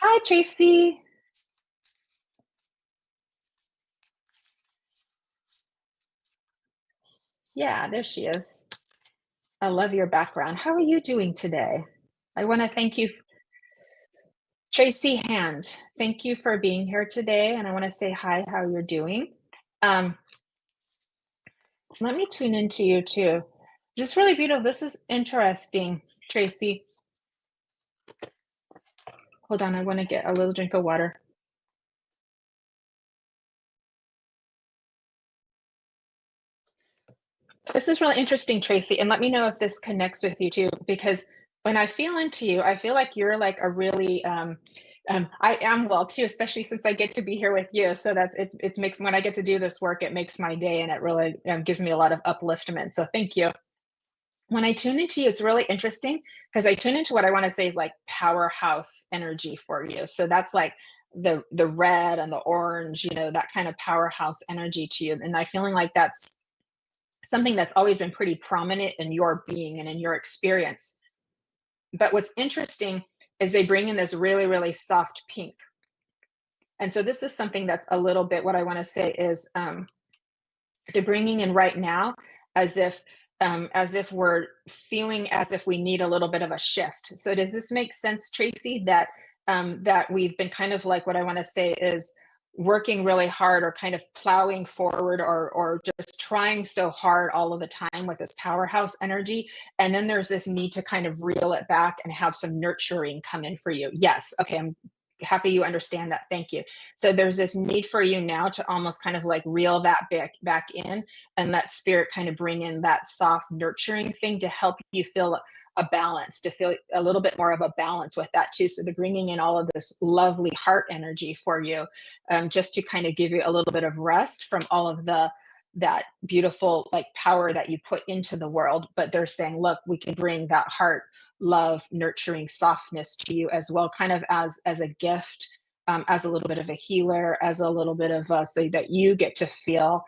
Hi, Tracy. Yeah, there she is. I love your background. How are you doing today? I want to thank you, Tracy Hand. Thank you for being here today. And I want to say hi, how you're doing. Um, Let me tune into you too. Just really beautiful. This is interesting, Tracy. Hold on, I want to get a little drink of water. This is really interesting, Tracy, and let me know if this connects with you too, because when I feel into you, I feel like you're like a really I am well too, especially since I get to be here with you. So it makes, when I get to do this work, it makes my day, and it really gives me a lot of upliftment. So thank you. When I tune into you, it's really interesting because I tune into what I want to say is like powerhouse energy for you. So that's like the red and the orange, that kind of powerhouse energy to you. And I feeling like that's something that's always been pretty prominent in your being and in your experience. But what's interesting is they bring in this really, really soft pink. And so this is something that's a little bit, what I want to say is they're bringing in right now as if we're feeling as if we need a little bit of a shift. So does this make sense, Tracy, that that we've been kind of like, what I want to say is working really hard or kind of plowing forward or just trying so hard all of the time with this powerhouse energy, and then there's this need to kind of reel it back and have some nurturing come in for you. Yes, okay, I'm happy you understand that. Thank you. So there's this need for you now to almost kind of like reel that back in and let spirit kind of bring in that soft nurturing thing to help you feel a balance, to feel a little bit more of a balance with that too. So they're bringing in all of this lovely heart energy for you, just to kind of give you a little bit of rest from all of that beautiful like power that you put into the world. But they're saying, look, we can bring that heart love, nurturing softness to you as well, kind of as a gift, as a little bit of a healer, as a little bit of so that you get to feel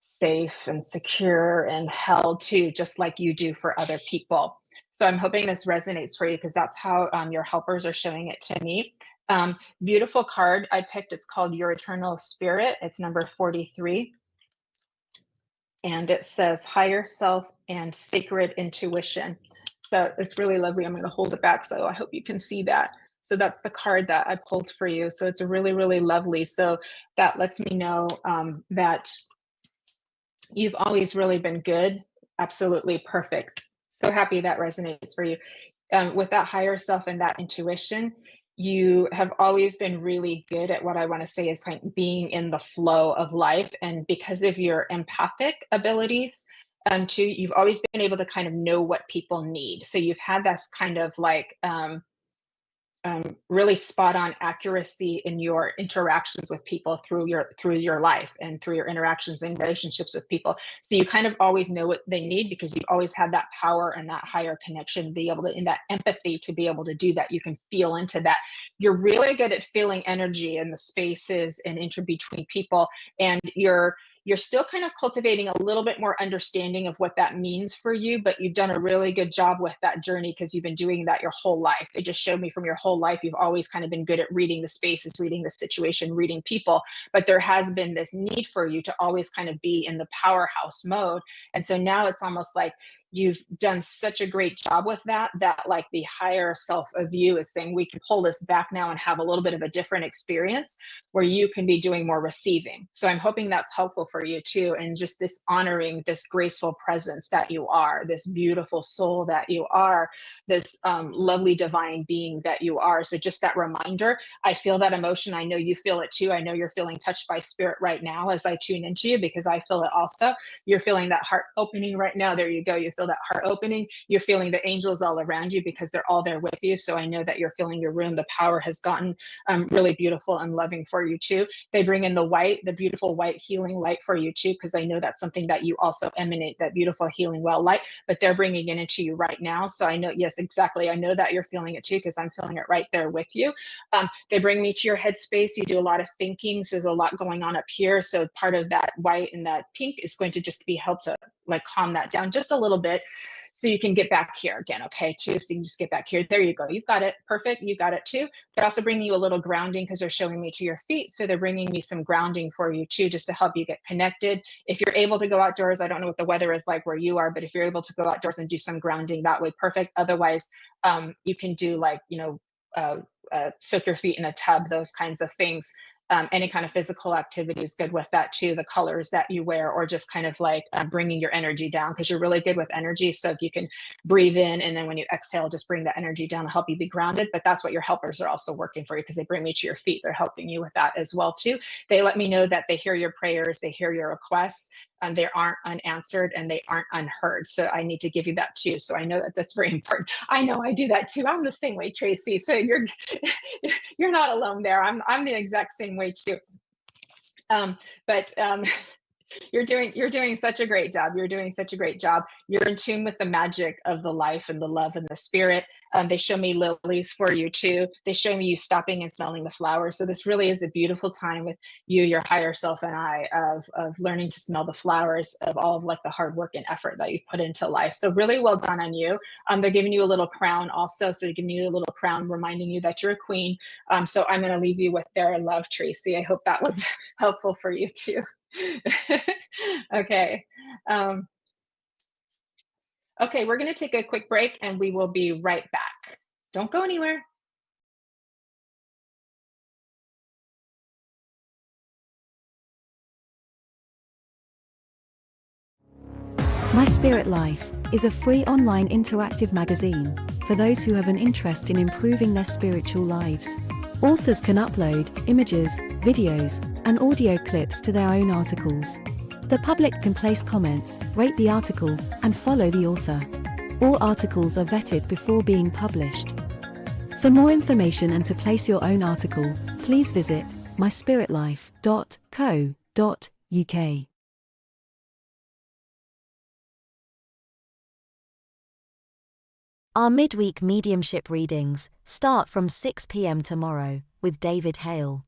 safe and secure and held too, just like you do for other people. So I'm hoping this resonates for you, because that's how your helpers are showing it to me. Beautiful card I picked. It's called Your Eternal Spirit. It's number 43. And it says higher self and sacred intuition. So it's really lovely. I'm going to hold it back, so I hope you can see that. So that's the card that I pulled for you. So it's a really, really lovely. So that lets me know that you've always really been good, absolutely perfect. So happy that resonates for you. With that higher self and that intuition, you have always been really good at what I want to say is kind of being in the flow of life. And because of your empathic abilities, too, you've always been able to kind of know what people need. So you've had this kind of like really spot on accuracy in your interactions with people through your life and through your interactions and relationships with people. So you kind of always know what they need because you've always had that power and that higher connection to be able to, in that empathy, to be able to do that. You can feel into that. You're really good at feeling energy in the spaces and inter between people, and you're still kind of cultivating a little bit more understanding of what that means for you, but you've done a really good job with that journey because you've been doing that your whole life. It just showed me from your whole life, you've always kind of been good at reading the spaces, reading the situation, reading people, but there has been this need for you to always kind of be in the powerhouse mode. And so now it's almost like you've done such a great job with that, that like the higher self of you is saying, we can pull this back now and have a little bit of a different experience where you can be doing more receiving. So I'm hoping that's helpful for you too. And just this honoring this graceful presence that you are, this beautiful soul that you are, this lovely divine being that you are. So just that reminder, I feel that emotion. I know you feel it too. I know you're feeling touched by spirit right now as I tune into you, because I feel it also. You're feeling that heart opening right now. There you go. You feel that heart opening. You're feeling the angels all around you because they're all there with you. So I know that you're feeling your room. The power has gotten really beautiful and loving for you too. They bring in the white, the beautiful white healing light for you too, because I know that's something that you also emanate, that beautiful healing well light, but they're bringing it into you right now. So I know, yes, exactly. I know that you're feeling it too, because I'm feeling it right there with you. They bring me to your headspace. You do a lot of thinking. So there's a lot going on up here. So part of that white and that pink is going to just be help to like calm that down just a little bit, so you can get back here again, okay, too. So you can just get back here. There you go. You've got it. Perfect. You got it too. They're also bringing you a little grounding because they're showing me to your feet. So they're bringing me some grounding for you too, just to help you get connected. If you're able to go outdoors, I don't know what the weather is like where you are, but if you're able to go outdoors and do some grounding that way, perfect. Otherwise, you can do like, soak your feet in a tub, those kinds of things. Any kind of physical activity is good with that too. The colors that you wear, or just kind of like bringing your energy down, because you're really good with energy. So if you can breathe in and then when you exhale, just bring the energy down to help you be grounded. But that's what your helpers are also working for you, because they bring me to your feet. They're helping you with that as well too. They let me know that they hear your prayers, they hear your requests, and they aren't unanswered and they aren't unheard. So I need to give you that too. So I know that that's very important. I know I do that too. I'm the same way, Tracy. So you're not alone there. I'm the exact same way too. But you're doing such a great job. You're doing such a great job. You're in tune with the magic of the life and the love and the spirit. They show me lilies for you too. They show me you stopping and smelling the flowers. So this really is a beautiful time with you, your higher self, and I, of learning to smell the flowers of all of like the hard work and effort that you put into life. So really well done on you. They're giving you a little crown also. So they're giving you a little crown, reminding you that you're a queen. So I'm going to leave you with their love, Tracy. I hope that was helpful for you too. Okay. Um, okay, we're going to take a quick break and we will be right back. Don't go anywhere. My Spirit Life is a free online interactive magazine for those who have an interest in improving their spiritual lives. Authors can upload images, videos, and audio clips to their own articles. The public can place comments, rate the article, and follow the author. All articles are vetted before being published. For more information and to place your own article, please visit myspiritlife.co.uk. Our midweek mediumship readings start from 6 p.m. tomorrow with David Hale.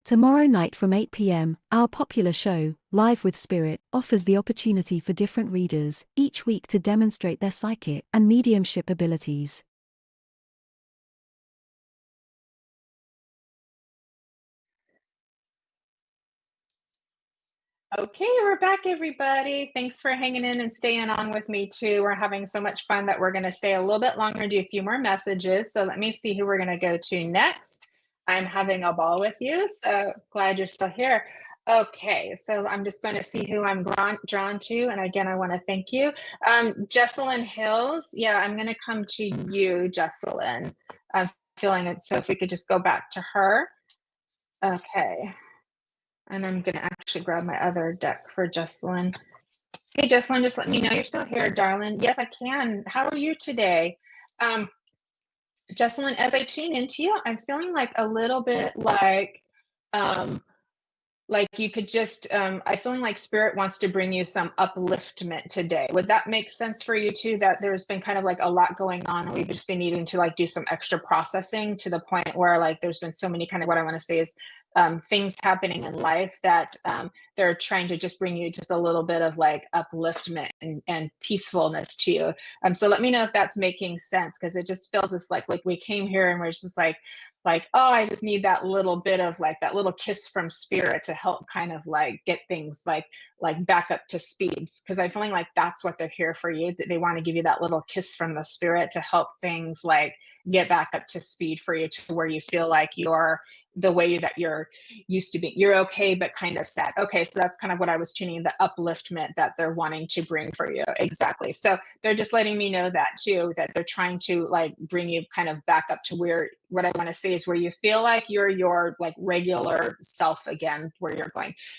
Tomorrow night from 8 p.m., our popular show, Live with Spirit, offers the opportunity for different readers each week to demonstrate their psychic and mediumship abilities. Okay, we're back, everybody. Thanks for hanging in and staying on with me too. We're having so much fun that we're going to stay a little bit longer and do a few more messages. So let me see who we're going to go to next. I'm having a ball with you, so glad you're still here. Okay, so I'm just going to see who I'm drawn to. And again, I want to thank you. Jesselyn Hills. Yeah, I'm going to come to you, Jesselyn. I'm feeling it. So if we could just go back to her. Okay. And I'm going to actually grab my other deck for Jesselyn. Hey, Jesselyn, just let me know you're still here, darling. Yes, I can. How are you today? Jesselyn, as I tune into you, I'm feeling like a little bit like you could just, I'm feeling like spirit wants to bring you some upliftment today. Would that make sense for you too? That there's been kind of like a lot going on. And we've just been needing to like do some extra processing to the point where like there's been so many kind of what I want to say is things happening in life that they're trying to just bring you just a little bit of like upliftment and peacefulness to you. So let me know if that's making sense, because it just feels just like we came here and we're just like, oh, I just need that little bit of like that little kiss from spirit to help kind of like get things like back up to speeds, because I'm feeling like that's what they're here for you. They want to give you that little kiss from the spirit to help things like get back up to speed for you to where you feel like you're the way that you're used to be. You're okay, but kind of sad. Okay, so that's kind of what I was tuning, the upliftment that they're wanting to bring for you. Exactly. So they're just letting me know that too, that they're trying to like bring you kind of back up to where, what I want to say is where you feel like you're your like regular self again, where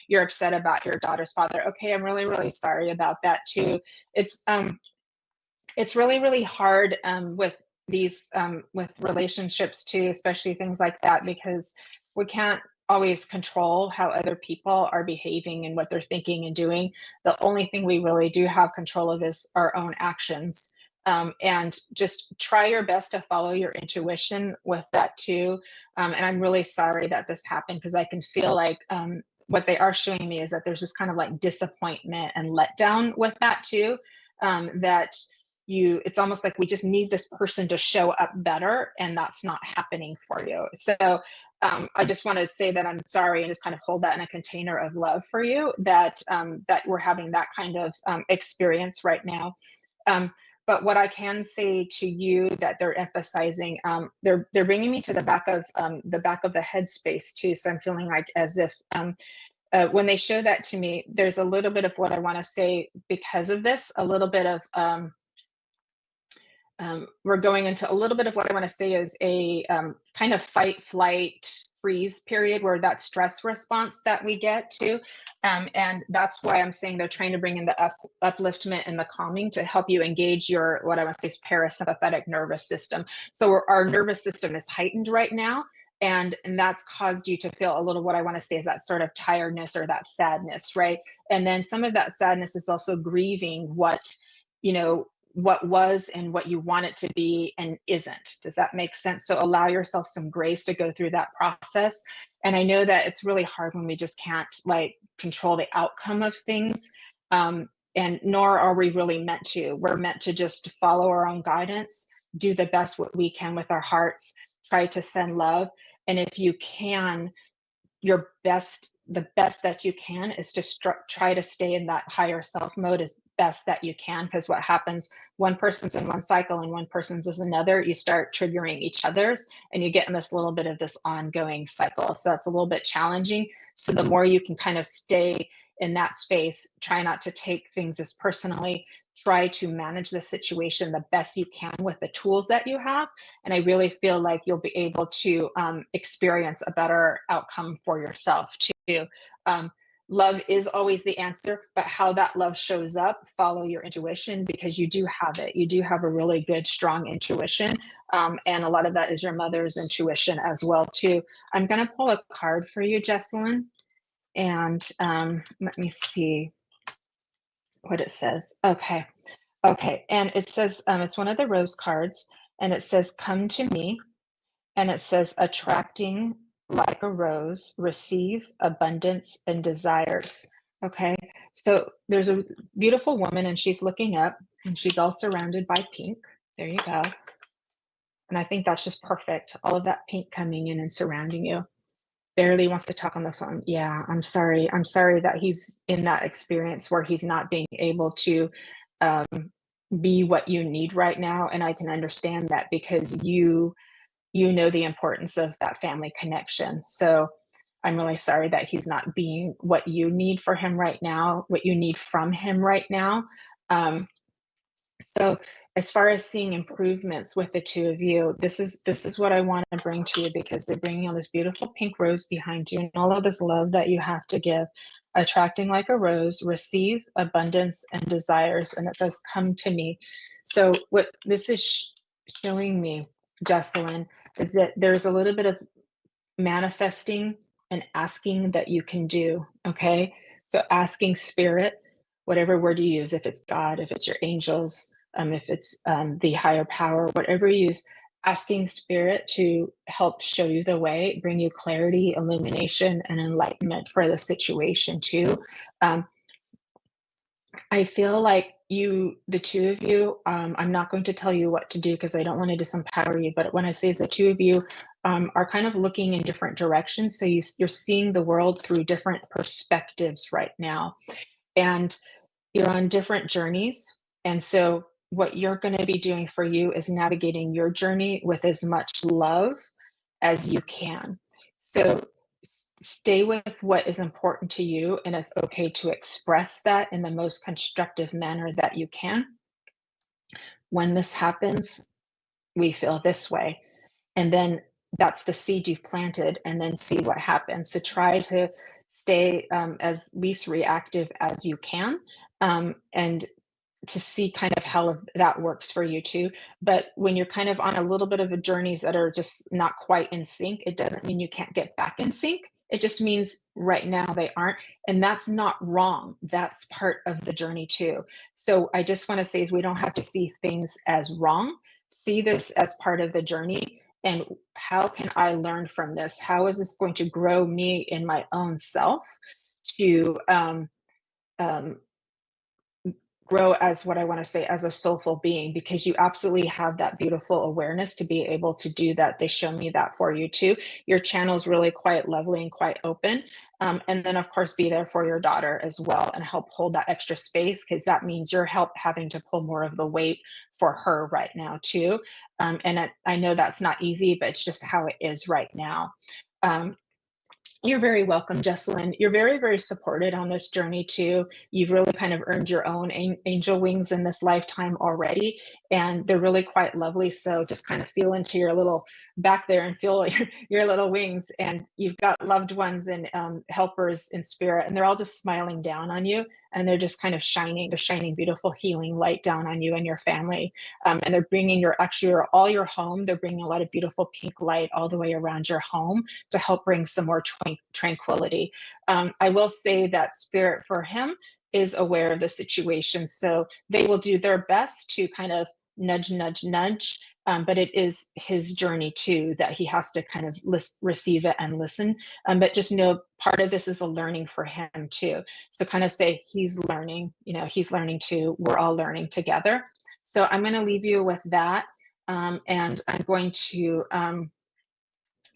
you're upset about your daughter's father. Okay, I'm really, really sorry about that too. It's really, really hard with these with relationships too, especially things like that, because we can't always control how other people are behaving and what they're thinking and doing. The only thing we really do have control of is our own actions. And just try your best to follow your intuition with that too. And I'm really sorry that this happened, because I can feel like what they are showing me is that there's just kind of like disappointment and letdown with that too. That it's almost like we just need this person to show up better, and that's not happening for you. So I just want to say that I'm sorry, and just kind of hold that in a container of love for you, that that we're having that kind of experience right now. But what I can say to you that they're emphasizing, they're bringing me to the back of the headspace too. So I'm feeling like as if when they show that to me, there's a little bit of what I want to say because of this, a little bit of we're going into a little bit of what I want to say is a kind of fight, flight, freeze period, where that stress response that we get to. And that's why I'm saying they're trying to bring in the upliftment and the calming to help you engage your, what I want to say is parasympathetic nervous system. So our nervous system is heightened right now. And that's caused you to feel a little, what I want to say is that sort of tiredness or that sadness, right? And then some of that sadness is also grieving what was and what you want it to be and isn't. Does that make sense? So allow yourself some grace to go through that process. And I know that it's really hard when we just can't like control the outcome of things. And nor are we really meant to. We're meant to just follow our own guidance, do the best what we can with our hearts, try to send love. And if you can, the best that you can is to try to stay in that higher self mode as best that you can, because what happens, one person's in one cycle and one person's is another, you start triggering each other's, and you get in this little bit of this ongoing cycle. So that's a little bit challenging. So the more you can kind of stay in that space, try not to take things as personally, try to manage the situation the best you can with the tools that you have. And I really feel like you'll be able to experience a better outcome for yourself too. Love is always the answer, but how that love shows up, follow your intuition, because you do have it. You do have a really good, strong intuition. And a lot of that is your mother's intuition as well too. I'm going to pull a card for you, Jesselyn. And let me see what it says. Okay. And it says, it's one of the rose cards, and it says, come to me. And it says, attracting like a rose, receive abundance and desires. Okay. So there's a beautiful woman, and she's looking up, and she's all surrounded by pink. There you go. And I think that's just perfect. All of that pink coming in and surrounding you. barely wants to talk on the phone. Yeah, I'm sorry. I'm sorry that he's in that experience where he's not being able to um, be what you need right now. And I can understand that because you know the importance of that family connection. So I'm really sorry that he's not being what you need for him right now, what you need from him right now. Um, so as far as seeing improvements with the two of you, this is what I want to bring to you because they're bringing all this beautiful pink rose behind you and all of this love that you have to give. Attracting like a rose, receive abundance and desires. And it says, come to me. So what this is showing me, Jocelyn, is that there's a little bit of manifesting and asking that you can do. Okay. So asking spirit, whatever word you use, if it's God, if it's your angels, if it's the higher power, whatever you use, asking spirit to help show you the way, bring you clarity, illumination, and enlightenment for the situation too. Um, I feel like the two of you, I'm not going to tell you what to do because I don't want to disempower you. But when I say the two of you are kind of looking in different directions, so you're seeing the world through different perspectives right now, and you're on different journeys. And so, what you're going to be doing for you is navigating your journey with as much love as you can. So, stay with what is important to you, and it's okay to express that in the most constructive manner that you can. When this happens, we feel this way. And then that's the seed you've planted, and then see what happens. So try to stay as least reactive as you can. And to see kind of how that works for you too. But when you're kind of on a little bit of a journeys that are just not quite in sync, it doesn't mean you can't get back in sync. It just means right now they aren't. And that's not wrong. That's part of the journey too. So I just want to say is we don't have to see things as wrong. See this as part of the journey. And how can I learn from this? How is this going to grow me in my own self to um, grow as what I want to say as a soulful being, because you absolutely have that beautiful awareness to be able to do that. They show me that for you too. Your channel is really quite lovely and quite open. And then of course be there for your daughter as well and help hold that extra space, because that means you're having to pull more of the weight for her right now too. And I know that's not easy, but it's just how it is right now. Um, you're very welcome, Jesselyn. You're very, very supported on this journey too. You've really kind of earned your own angel wings in this lifetime already, and they're really quite lovely. So just kind of feel into your little back there and feel your little wings. And you've got loved ones and helpers in spirit, and they're all just smiling down on you. And they're just kind of shining, the shining, beautiful, healing light down on you and your family. And they're bringing all your home. They're bringing a lot of beautiful pink light all the way around your home to help bring some more tranquility. I will say that spirit for him is aware of the situation. So they will do their best to kind of nudge, nudge, nudge. But it is his journey too that he has to kind of receive it and listen. But just know part of this is a learning for him too. So kind of say he's learning, he's learning too. We're all learning together. So I'm going to leave you with that. And I'm going to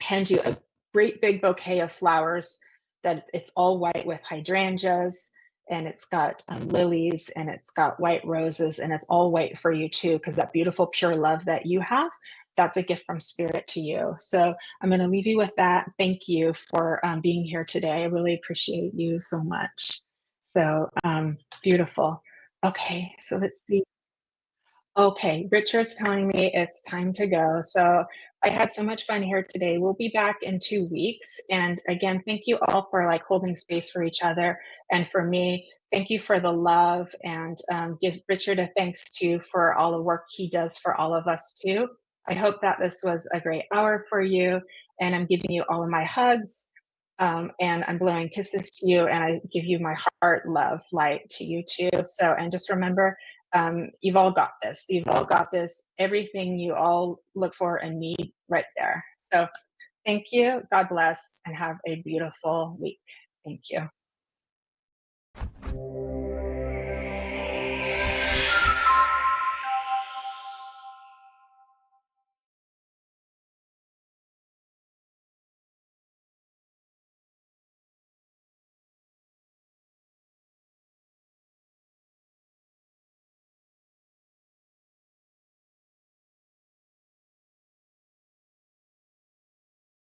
hand you a great big bouquet of flowers that it's all white with hydrangeas, and it's got lilies, and it's got white roses, and it's all white for you too, because that beautiful pure love that you have, that's a gift from spirit to you. So I'm going to leave you with that. Thank you for being here today. I really appreciate you so much. So beautiful. Okay, so let's see. Okay, Richard's telling me it's time to go. So I had so much fun here today. We'll be back in 2 weeks. And again, thank you all for like holding space for each other. And for me, thank you for the love, and give Richard a thanks too for all the work he does for all of us too. I hope that this was a great hour for you. And I'm giving you all of my hugs. And I'm blowing kisses to you, and I give you my heart, love, light to you too. So, and just remember, you've all got this. You've all got this. Everything you all look for and need right there. So thank you. God bless, and have a beautiful week. Thank you.